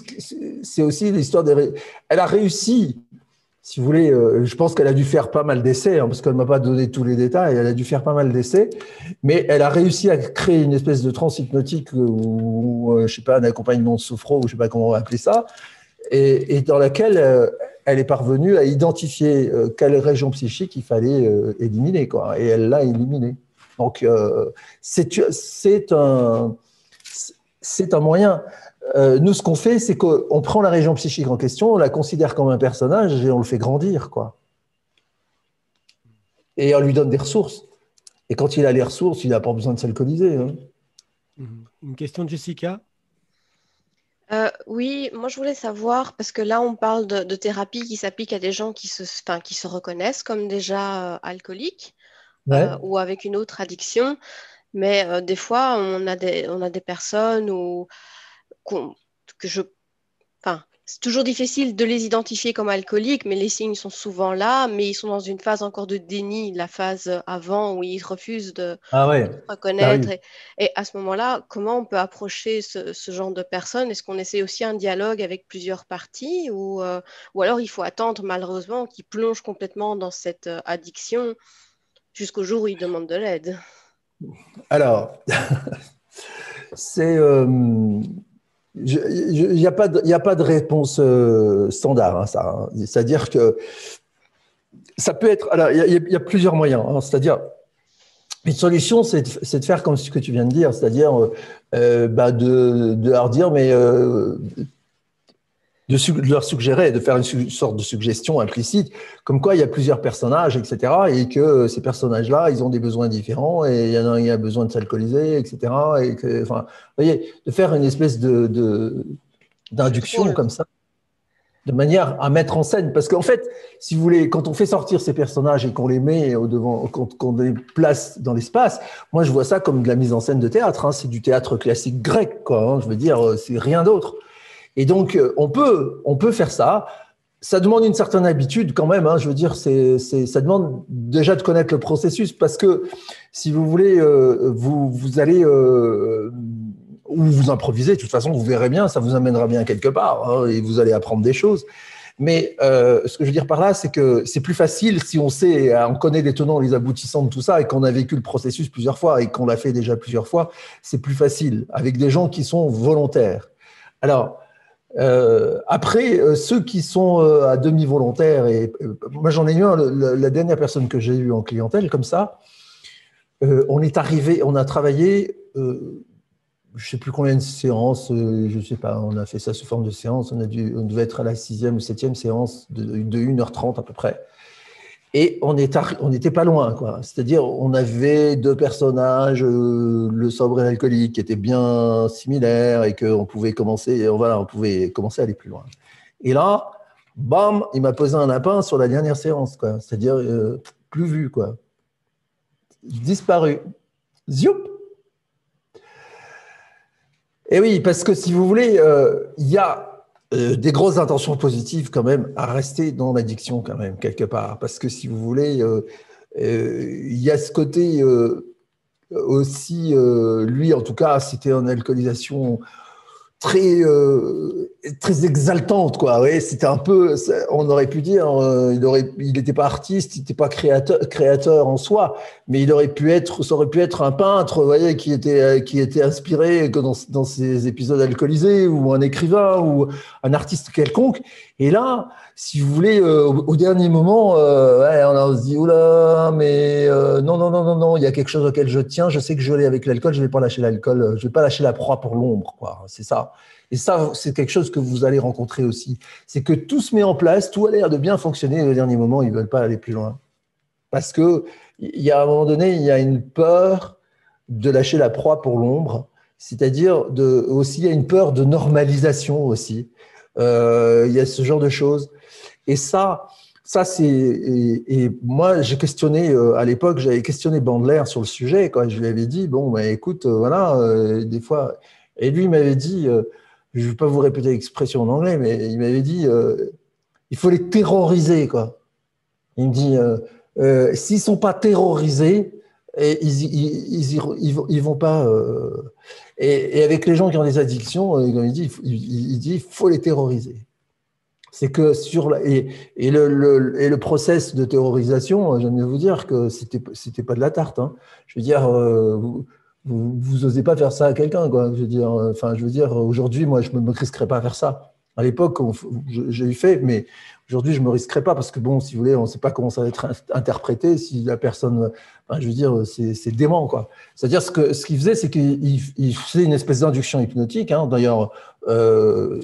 c'est aussi l'histoire elle a réussi, si vous voulez, je pense qu'elle a dû faire pas mal d'essais, hein, parce qu'elle ne m'a pas donné tous les détails, elle a dû faire pas mal d'essais, mais elle a réussi à créer une espèce de transe hypnotique ou je sais pas, un accompagnement de sophro, ou je sais pas comment on va appeler ça, et dans laquelle elle est parvenue à identifier quelle région psychique il fallait éliminer, quoi, et elle l'a éliminée. Donc, c'est un moyen. Nous, ce qu'on fait, c'est qu'on prend la région psychique en question, on la considère comme un personnage et on le fait grandir, quoi. Et on lui donne des ressources. Et quand il a les ressources, il n'a pas besoin de s'alcooliser. Hein. Une question de Jessica? Oui, moi je voulais savoir, parce que là on parle de thérapie qui s'applique à des gens qui se reconnaissent comme déjà alcooliques Ouais. ou avec une autre addiction, mais des fois on a des personnes qu'on- que je enfin, c'est toujours difficile de les identifier comme alcooliques, mais les signes sont souvent là, mais ils sont dans une phase encore de déni, la phase avant où ils refusent de Ah ouais, se ça reconnaître. arrive. Et à ce moment-là, comment on peut approcher ce genre de personnes? Est-ce qu'on essaie aussi un dialogue avec plusieurs parties ou alors il faut attendre malheureusement qu'ils plongent complètement dans cette addiction jusqu'au jour où ils demandent de l'aide? Alors, c'est... il n'y a pas de réponse standard, hein, ça. Hein. C'est-à-dire que ça peut être... Alors, il y a plusieurs moyens. Hein. C'est-à-dire, une solution, c'est de faire comme ce que tu viens de dire, c'est-à-dire de leur dire, mais de leur suggérer, de faire une sorte de suggestion implicite, comme quoi il y a plusieurs personnages, etc., et que ces personnages-là, ils ont des besoins différents, et il y en a un qui a besoin de s'alcooliser, etc., et que, enfin, vous voyez, de faire une espèce Jeu de d'induction rôle. comme ça, de manière à mettre en scène. Parce qu'en fait, si vous voulez, quand on fait sortir ces personnages et qu'on les met au devant, qu'on les place dans l'espace, moi je vois ça comme de la mise en scène de théâtre. Hein. C'est du théâtre classique grec, quoi. Hein. Je veux dire, c'est rien d'autre. Et donc, on peut faire ça. Ça demande une certaine habitude quand même. Hein. Je veux dire, ça demande déjà de connaître le processus parce que si vous voulez, vous allez ou vous improvisez. De toute façon, vous verrez bien, ça vous amènera bien quelque part hein, et vous allez apprendre des choses. Mais ce que je veux dire par là, c'est que c'est plus facile si on connaît les tenants, les aboutissants de tout ça et qu'on a vécu le processus plusieurs fois et qu'on l'a fait déjà plusieurs fois. C'est plus facile avec des gens qui sont volontaires. Alors, après, ceux qui sont à demi volontaires, et moi j'en ai eu un, la dernière personne que j'ai eue en clientèle comme ça, on a travaillé, je ne sais plus combien de séances, je ne sais pas, on a fait ça sous forme de séance, on devait être à la 6e ou 7e séance de 1h30 à peu près. Et on n'était pas loin, quoi. C'est-à-dire, on avait deux personnages, le sobre et l'alcoolique, qui étaient bien similaires et qu'on pouvait commencer, on pouvait commencer à aller plus loin. Et là, bam, il m'a posé un lapin sur la dernière séance, quoi. C'est-à-dire, plus vu, quoi. Disparu. Zioup. Et oui, parce que si vous voulez, il y a des grosses intentions positives quand même à rester dans l'addiction quand même, quelque part. Parce que si vous voulez, il y a ce côté aussi, lui en tout cas, c'était une alcoolisation très exaltante, quoi. Ouais, c'était un peu, on aurait pu dire, il n'était pas artiste, il n'était pas créateur en soi, mais ça aurait pu être un peintre, vous voyez, qui était inspiré que dans ces épisodes alcoolisés, ou un écrivain, ou un artiste quelconque. Et là, si vous voulez, au dernier moment, ouais, on se dit, oula, mais non, non, non, non, non, il y a quelque chose auquel je tiens, je sais que je l'ai avec l'alcool, je vais pas lâcher l'alcool, je vais pas lâcher la proie pour l'ombre, quoi. C'est ça. Et ça, c'est quelque chose que vous allez rencontrer aussi. C'est que tout se met en place, tout a l'air de bien fonctionner, et au dernier moment, ils veulent pas aller plus loin. Parce que il y a un moment donné, il y a une peur de lâcher la proie pour l'ombre, c'est-à-dire aussi il y a une peur de normalisation aussi. Il y a ce genre de choses. Et ça, Ça, et moi, j'ai questionné, à l'époque, j'avais questionné Bandler sur le sujet, quoi. Je lui avais dit, bon, bah, écoute, voilà, des fois. Et lui, il m'avait dit, je ne vais pas vous répéter l'expression en anglais, mais il m'avait dit, il faut les terroriser, quoi. Il me dit, s'ils ne sont pas terrorisés, ils vont pas. Et avec les gens qui ont des addictions, il dit, il faut les terroriser. C'est que et le process de terrorisation, j'aime bien vous dire que c'était pas de la tarte. Hein. Je veux dire, vous osez pas faire ça à quelqu'un, quoi. Je veux dire, aujourd'hui, moi, je me risquerais pas à faire ça. À l'époque, j'ai eu fait, mais aujourd'hui, je me risquerais pas parce que bon, si vous voulez, on ne sait pas comment ça va être interprété. Si la personne, je veux dire, c'est dément, quoi. C'est-à-dire ce qu'il faisait, c'est qu'il faisait une espèce d'induction hypnotique. Hein. D'ailleurs,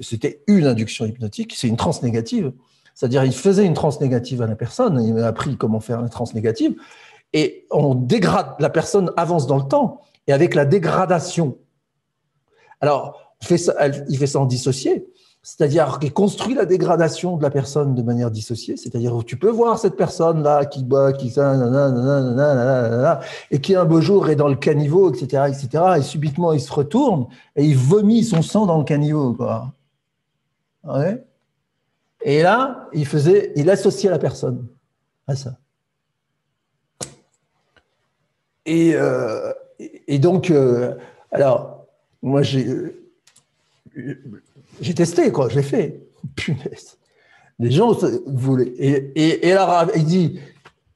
c'était une induction hypnotique, c'est une transe négative. C'est-à-dire, il faisait une transe négative à la personne. Il m'a appris comment faire une transe négative, et on dégrade. La personne avance dans le temps, et avec la dégradation. Alors, il fait ça en dissocié. C'est-à-dire qu'il construit la dégradation de la personne de manière dissociée. C'est-à-dire que tu peux voir cette personne-là qui boit, qui ça, nanana, et qui un beau jour est dans le caniveau, etc., etc., et subitement il se retourne et il vomit son sang dans le caniveau, quoi. Ouais. Et là, il associait la personne à ça. Et donc, alors, moi j'ai testé, quoi, je l'ai fait. Punaise. Les gens voulaient. Et alors, il dit,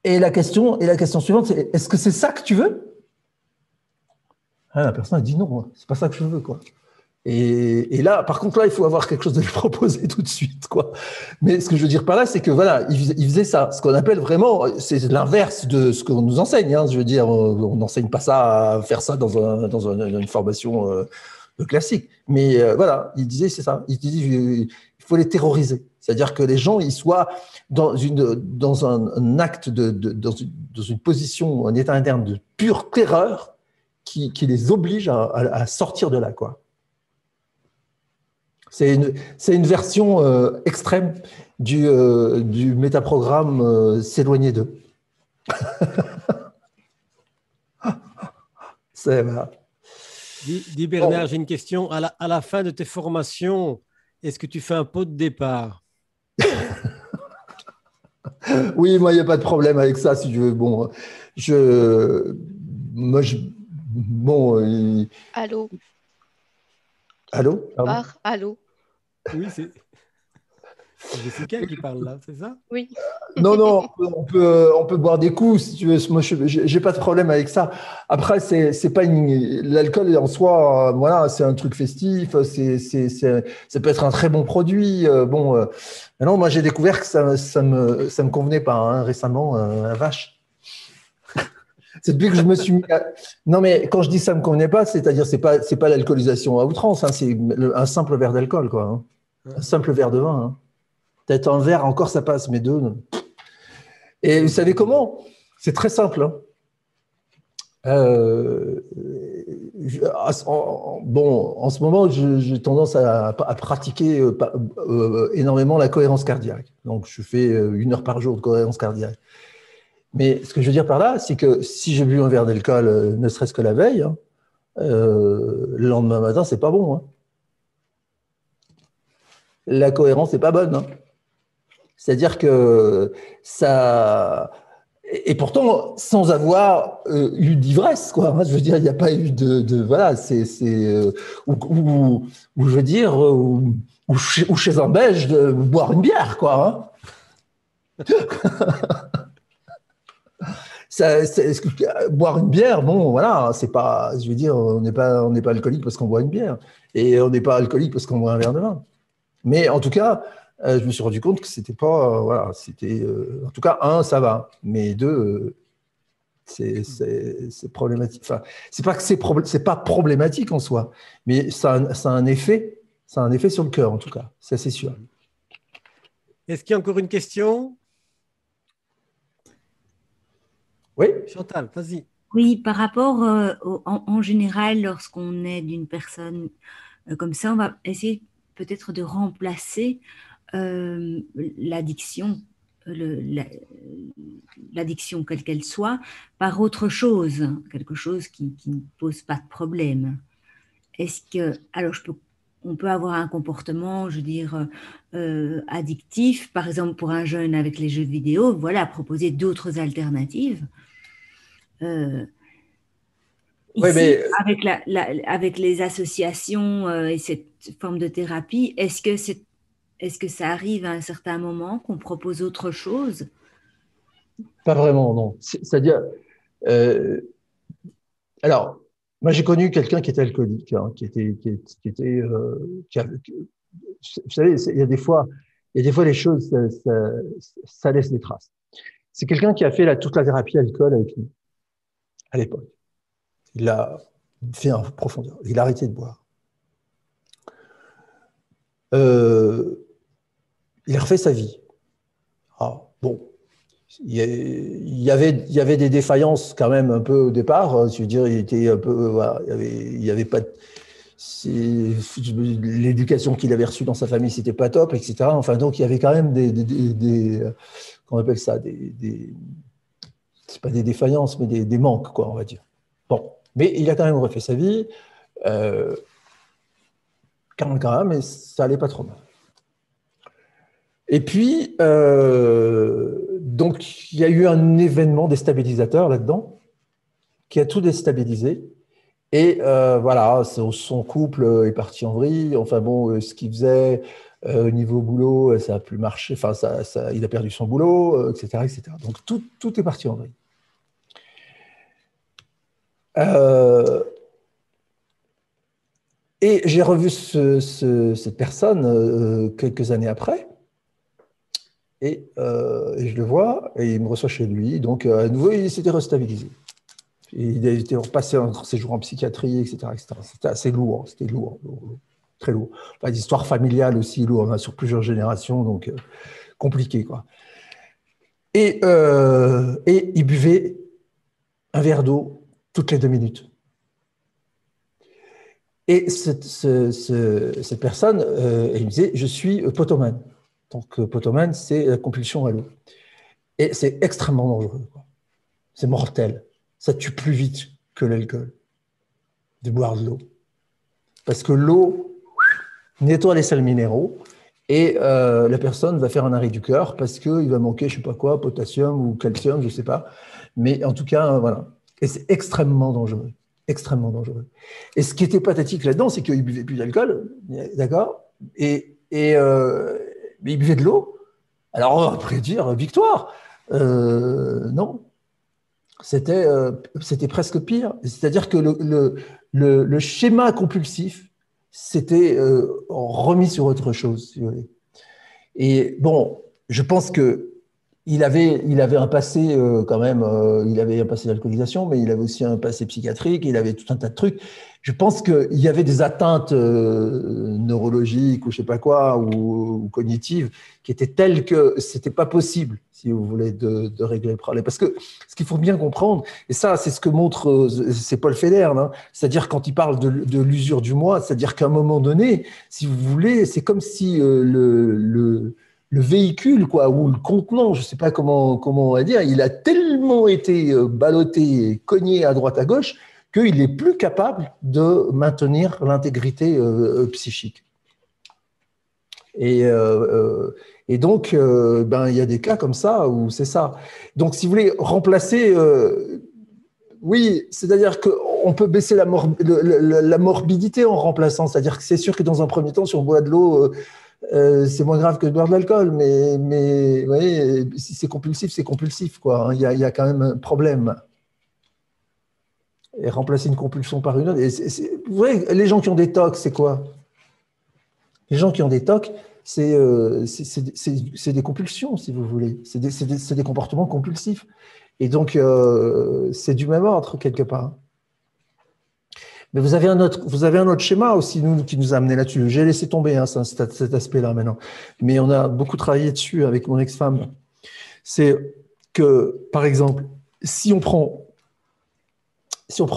et la question suivante, c'est, est-ce que c'est ça que tu veux? La personne a dit non, c'est pas ça que je veux, quoi. Et là, par contre, là, il faut avoir quelque chose de lui proposer tout de suite, quoi. Mais ce que je veux dire par là, c'est que voilà, il faisait ça. Ce qu'on appelle vraiment, c'est l'inverse de ce qu'on nous enseigne. Hein. Je veux dire, on n'enseigne pas ça à faire ça dans une formation classique. Mais voilà, il disait, c'est ça. Il disait, il faut les terroriser. C'est-à-dire que les gens, ils soient dans un acte dans une position, un état interne de pure terreur qui les oblige à sortir de là, quoi. C'est une version extrême du métaprogramme s'éloigner d'eux. Voilà. Dis Bernard, j'ai une question. À la fin de tes formations, est-ce que tu fais un pot de départ? Oui, moi, il n'y a pas de problème avec ça, si tu veux. Bon, Allô? Allô? Allô? Oui, c'est Jessica qui parle là, c'est ça? Oui. Non, on peut boire des coups, si tu veux. Moi, j'ai pas de problème avec ça. Après, c'est pas l'alcool en soi, voilà, c'est un truc festif, ça peut être un très bon produit. Non, moi, j'ai découvert que ça me convenait pas, hein, récemment, la vache. C'est depuis que je me suis mis Non, mais quand je dis ça me convenait pas, c'est-à-dire c'est pas l'alcoolisation à outrance, hein, c'est un simple verre d'alcool, quoi. Hein. Un simple verre de vin. Hein. Peut-être un verre, encore ça passe, mais deux, non. Et vous savez comment? C'est très simple. Hein. En ce moment, j'ai tendance à pratiquer énormément la cohérence cardiaque. Donc, je fais 1 heure par jour de cohérence cardiaque. Mais ce que je veux dire par là, c'est que si j'ai bu un verre d'alcool, ne serait-ce que la veille, hein, le lendemain matin, c'est pas bon. Hein. La cohérence n'est pas bonne. Hein. C'est-à-dire que ça... Et pourtant, sans avoir eu d'ivresse, quoi. Hein, je veux dire, il n'y a pas eu de voilà, ou je veux dire, ou chez un Belge, de boire une bière, quoi. Hein. Boire une bière, bon, voilà, c'est pas, je veux dire, on n'est pas alcoolique parce qu'on boit une bière, et on n'est pas alcoolique parce qu'on boit un verre de vin. Mais en tout cas, je me suis rendu compte que c'était pas, voilà, c'était, en tout cas, ça va, mais deux, c'est problématique. Enfin, c'est pas que c'est pas problématique en soi, mais ça a un effet sur le cœur, en tout cas, ça c'est sûr. Est-ce qu'il y a encore une question? Oui. Chantal, vas-y. Oui, par rapport en général, lorsqu'on est d'une personne comme ça, on va essayer peut-être de remplacer l'addiction l'addiction, quelle qu'elle soit, par autre chose, quelque chose qui ne pose pas de problème. Est-ce que, alors on peut avoir un comportement, je veux dire, addictif, par exemple pour un jeune avec les jeux vidéo, voilà, proposer d'autres alternatives. Oui, Ici, mais avec les associations et cette forme de thérapie, est-ce que ça arrive à un certain moment qu'on propose autre chose? pas vraiment, non. C'est-à-dire, euh, alors, moi j'ai connu quelqu'un qui était alcoolique, hein, vous savez, il y a des fois les choses, ça laisse des traces. C'est quelqu'un qui a fait toute la thérapie alcool avec nous à l'époque. Il l'a fait en profondeur. Il a arrêté de boire. Il a refait sa vie. Ah, bon, il y avait des défaillances quand même un peu au départ. Je veux dire, il était un peu, voilà, il y avait pas l'éducation qu'il avait reçue dans sa famille, c'était pas top, etc. Enfin, donc il y avait quand même qu'on appelle ça, c'est pas des défaillances, mais des manques, quoi, on va dire. Bon, mais il a quand même refait sa vie, 40 grammes, mais ça allait pas trop mal. Et puis, donc, il y a eu un événement déstabilisateur là-dedans qui a tout déstabilisé. Et voilà, son couple est parti en vrille. Enfin bon, ce qu'il faisait au niveau boulot, ça n'a plus marché. Enfin, il a perdu son boulot, etc., etc. Donc, tout est parti en vrille. Et j'ai revu cette personne quelques années après. Et je le vois, et il me reçoit chez lui. Donc, à nouveau, il s'était restabilisé. Il a été repassé un séjour en psychiatrie, etc., etc. C'était assez lourd, lourd, très lourd. Enfin, l'histoire familiale aussi lourde, hein, sur plusieurs générations, donc compliqué, quoi. Et il buvait un verre d'eau toutes les 2 minutes. Et cette personne, elle me disait, je suis potomane. Donc, potomane, c'est la compulsion à l'eau. Et c'est extrêmement dangereux, quoi. C'est mortel. Ça tue plus vite que l'alcool, de boire de l'eau. Parce que l'eau nettoie les sels minéraux et la personne va faire un arrêt du cœur parce qu'il va manquer, je ne sais pas quoi, potassium ou calcium, je ne sais pas. Mais en tout cas, voilà. Et c'est extrêmement dangereux. Extrêmement dangereux. Et ce qui était pathétique là-dedans, c'est qu'il ne buvait plus d'alcool, d'accord, mais il buvait de l'eau. Alors, après dire, victoire. Non. C'était presque pire. C'est-à-dire que le schéma compulsif s'était remis sur autre chose, si vous voulez. Et bon, je pense qu'il avait un passé quand même, il avait un passé d'alcoolisation, mais il avait aussi un passé psychiatrique, il avait tout un tas de trucs. Je pense qu'il y avait des atteintes neurologiques ou je sais pas quoi, ou cognitives, qui étaient telles que c'était pas possible, si vous voulez, de régler le problème. Parce que ce qu'il faut bien comprendre, et ça, c'est ce que montre, c'est Paul Federer, hein, c'est-à-dire quand il parle de l'usure du moi, c'est-à-dire qu'à un moment donné, si vous voulez, c'est comme si le véhicule, quoi, ou le contenant, je ne sais pas comment on va dire, il a tellement été ballotté, cogné à droite à gauche, qu'il n'est plus capable de maintenir l'intégrité psychique. Et donc, il y a des cas comme ça où c'est ça. Donc, si vous voulez remplacer, oui, c'est-à-dire qu'on peut baisser la morbidité en remplaçant. C'est-à-dire que c'est sûr que dans un premier temps, si on boit de l'eau, c'est moins grave que de boire de l'alcool, mais vous voyez, si c'est compulsif, quoi. Il y a quand même un problème. Et remplacer une compulsion par une autre. Vous voyez, les gens qui ont des TOC, c'est quoi? Les gens qui ont des TOC, c'est des compulsions, si vous voulez. C'est des comportements compulsifs. Et donc, c'est du même ordre, quelque part. Mais vous avez un autre schéma aussi qui nous a amené là-dessus. J'ai laissé tomber hein, cet aspect-là maintenant. Mais on a beaucoup travaillé dessus avec mon ex-femme. C'est que, par exemple, si on prend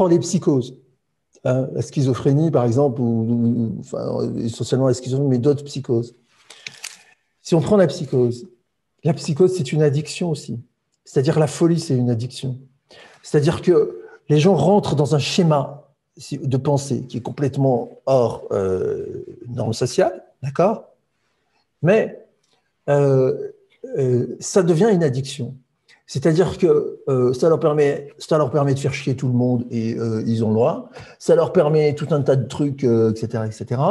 les psychoses, hein, la schizophrénie, par exemple, enfin, essentiellement la schizophrénie, mais d'autres psychoses. Si on prend la psychose La psychose, c'est une addiction aussi. C'est-à-dire la folie, c'est une addiction. C'est-à-dire que les gens rentrent dans un schéma de pensée qui est complètement hors norme sociale, d'accord? Mais ça devient une addiction. C'est-à-dire que ça leur permet de faire chier tout le monde et ils ont le droit. Ça leur permet tout un tas de trucs, etc., etc.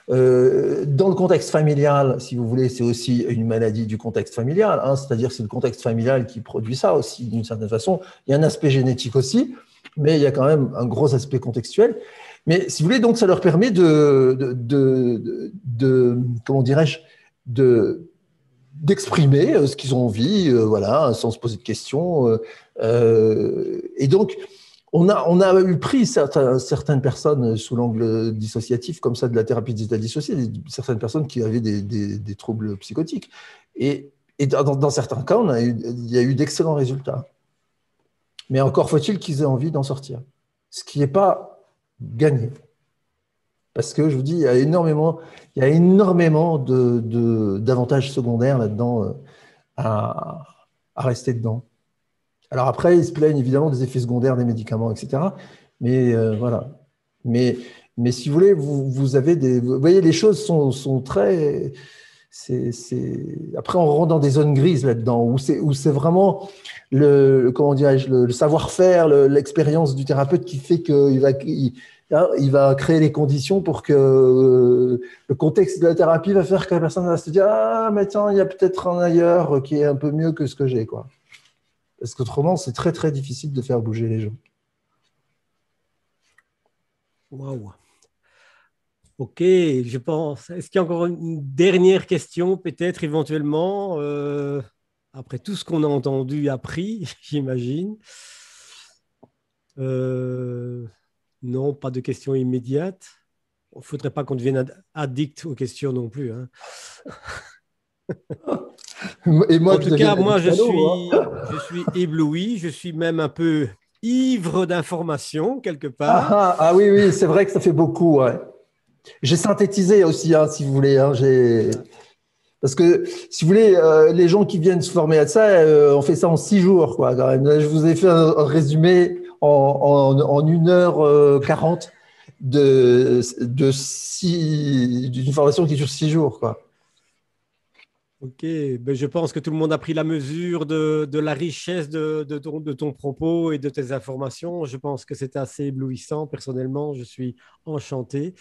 Dans le contexte familial, si vous voulez, c'est aussi une maladie du contexte familial. Hein, c'est-à-dire que c'est le contexte familial qui produit ça aussi, d'une certaine façon. Il y a un aspect génétique aussi, mais il y a quand même un gros aspect contextuel. Mais si vous voulez, donc, ça leur permet comment dirais-je, d'exprimer ce qu'ils ont envie, voilà, sans se poser de questions. Et donc, on a eu pris certaines personnes sous l'angle dissociatif, comme ça, de la thérapie des états dissociés, certaines personnes qui avaient des troubles psychotiques. Et dans certains cas, il y a eu d'excellents résultats. Mais encore faut-il qu'ils aient envie d'en sortir, ce qui n'est pas gagné. Parce que je vous dis, il y a énormément d'avantages secondaires là-dedans à rester dedans. Alors après, ils se plaignent évidemment des effets secondaires des médicaments, etc. Mais voilà. Mais si vous voulez, vous voyez, les choses sont très. Après, on rentre dans des zones grises là-dedans, où c'est vraiment comment dirais-je, le savoir-faire, l'expérience du thérapeute qui fait qu'il va créer les conditions pour que le contexte de la thérapie va faire que la personne va se dire « Ah, mais tiens, il y a peut-être un ailleurs qui est un peu mieux que ce que j'ai. » quoi. Parce qu'autrement, c'est très, très difficile de faire bouger les gens. Waouh. Ok, je pense. Est-ce qu'il y a encore une dernière question, peut-être, éventuellement, après tout ce qu'on a entendu et appris, j'imagine. Non, pas de questions immédiates. Il ne faudrait pas qu'on devienne addict aux questions non plus. Hein. Et moi, en tout cas, moi, je suis ébloui. Je suis même un peu ivre d'informations, quelque part. Ah oui, c'est vrai que ça fait beaucoup. Ouais. J'ai synthétisé aussi, hein, si vous voulez. Hein, parce que, si vous voulez, les gens qui viennent se former à ça, on fait ça en 6 jours. Quoi, quand même. Je vous ai fait un résumé en 1h40 d'une formation qui dure 6 jours. Quoi. Ok, ben je pense que tout le monde a pris la mesure de la richesse de ton propos et de tes informations. Je pense que c'est assez éblouissant. Personnellement, je suis enchanté.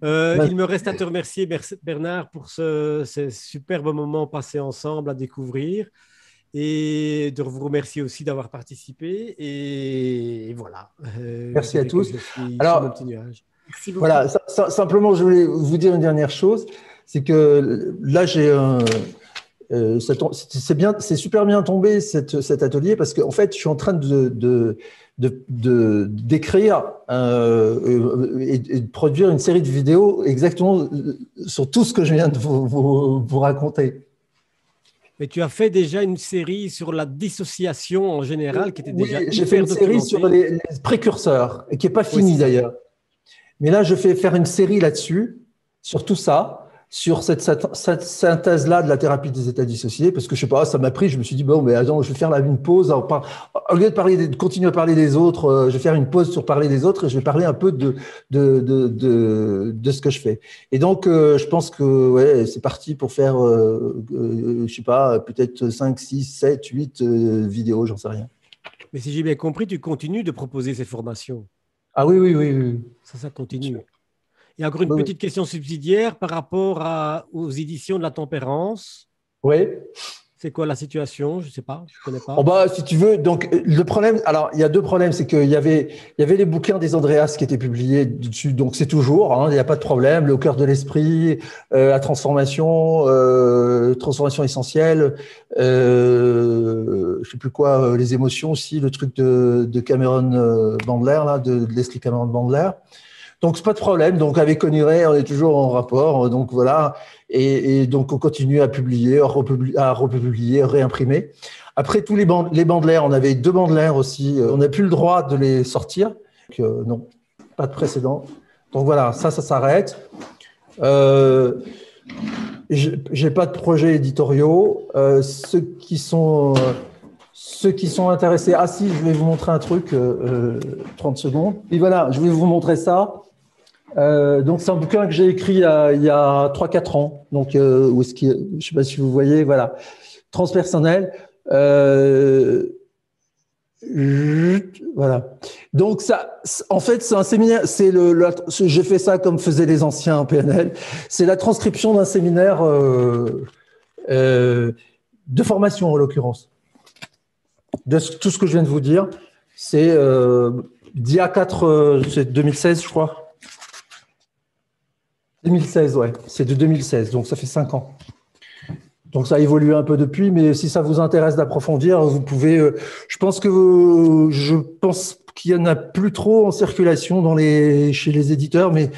Il me reste à te remercier, Bernard, pour ce superbe moment passé ensemble à découvrir et de vous remercier aussi d'avoir participé. Et voilà. Merci à tous. Je suis Alors, sur mon petit nuage. Merci beaucoup. Voilà, simplement, je voulais vous dire une dernière chose. C'est que là, c'est super bien tombé cet atelier parce qu'en fait, je suis en train d'écrire et de produire une série de vidéos exactement sur tout ce que je viens de vous raconter. Mais tu as fait déjà une série sur la dissociation en général qui était déjà Oui, j'ai fait une série sur les précurseurs et qui n'est pas finie d'ailleurs. Mais là, je vais faire une série là-dessus, sur tout ça, sur cette synthèse-là de la thérapie des états dissociés, parce que je sais pas, ça m'a pris, je me suis dit, bon, mais attends, je vais faire une pause. Au lieu de continuer à parler des autres, je vais faire une pause sur parler des autres et je vais parler un peu de ce que je fais. Et donc, je pense que ouais, c'est parti pour faire, je sais pas, peut-être 5, 6, 7, 8 vidéos, j'en sais rien. Mais si j'ai bien compris, tu continues de proposer ces formations. Ah oui. Ça continue. Et encore une petite question subsidiaire par rapport aux éditions de la Tempérance. Oui. C'est quoi la situation? Je ne sais pas, je ne connais pas. Oh bah, si tu veux, donc le problème, alors il y a 2 problèmes, c'est qu'il y avait les bouquins des Andreas qui étaient publiés dessus, donc c'est toujours, hein, il n'y a pas de problème, le cœur de l'esprit, la transformation essentielle, je sais plus quoi, les émotions aussi, le truc de Cameron Bandler, là, de Leslie Cameron Bandler. Donc, c'est pas de problème. Donc, avec Conneray, on est toujours en rapport. Donc, voilà. Et donc, on continue à publier, à republier, réimprimer. Après, tous les Bandler, on avait 2 Bandler aussi. On n'a plus le droit de les sortir. Donc, non, pas de précédent. Donc, voilà, ça s'arrête. j'ai pas de projets éditoriaux. Ceux qui sont intéressés. Ah si, je vais vous montrer un truc. 30 secondes. Et voilà, je vais vous montrer ça. Donc c'est un bouquin que j'ai écrit il y a 3-4 ans. Donc je sais pas si vous voyez. Voilà, transpersonnel. Voilà. Donc ça, en fait, c'est un séminaire. J'ai fait ça comme faisaient les anciens en PNL. C'est la transcription d'un séminaire de formation en l'occurrence. De tout ce que je viens de vous dire, c'est d'il y a 4, c'est 2016, je crois. 2016, ouais. C'est de 2016, donc ça fait 5 ans. Donc ça a évolué un peu depuis, mais si ça vous intéresse d'approfondir, vous pouvez. Je pense qu'il y en a plus trop en circulation chez les éditeurs, mais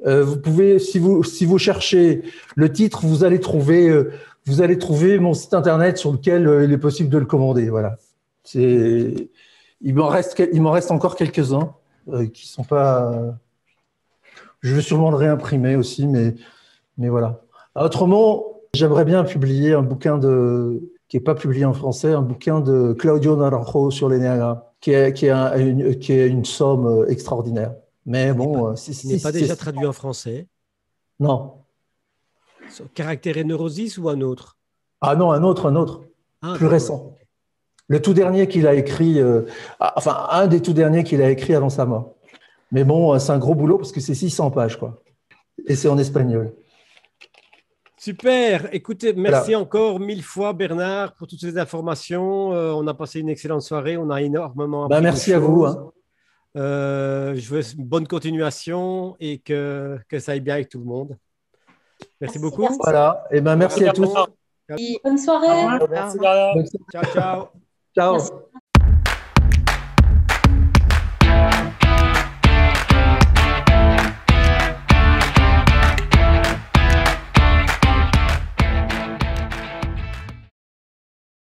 vous pouvez, si vous cherchez le titre, vous allez trouver mon site internet sur lequel il est possible de le commander. Voilà. Il m'en reste encore quelques-uns qui sont pas. Je vais sûrement le réimprimer aussi, mais voilà. Autrement. J'aimerais bien publier un bouquin qui n'est pas publié en français, un bouquin de Claudio Naranjo sur l'énéagramme, qui est une somme extraordinaire. Mais bon, il n'est pas déjà traduit en français. Non. Caractère et neurosis ou un autre? Ah non, un autre, plus récent. Le tout dernier qu'il a écrit, un des tout derniers qu'il a écrit avant sa mort. Mais bon, c'est un gros boulot parce que c'est 600 pages, quoi. Et c'est en espagnol. Super. Écoutez, merci encore 1000 fois, Bernard, pour toutes ces informations. On a passé une excellente soirée. On a énormément appris. Merci à vous. Hein. Je veux une bonne continuation et que ça aille bien avec tout le monde. Merci beaucoup. Merci. Voilà. Et merci à tous. Bonne soirée. Merci, Bernard. Ciao, ciao. Ciao. Merci.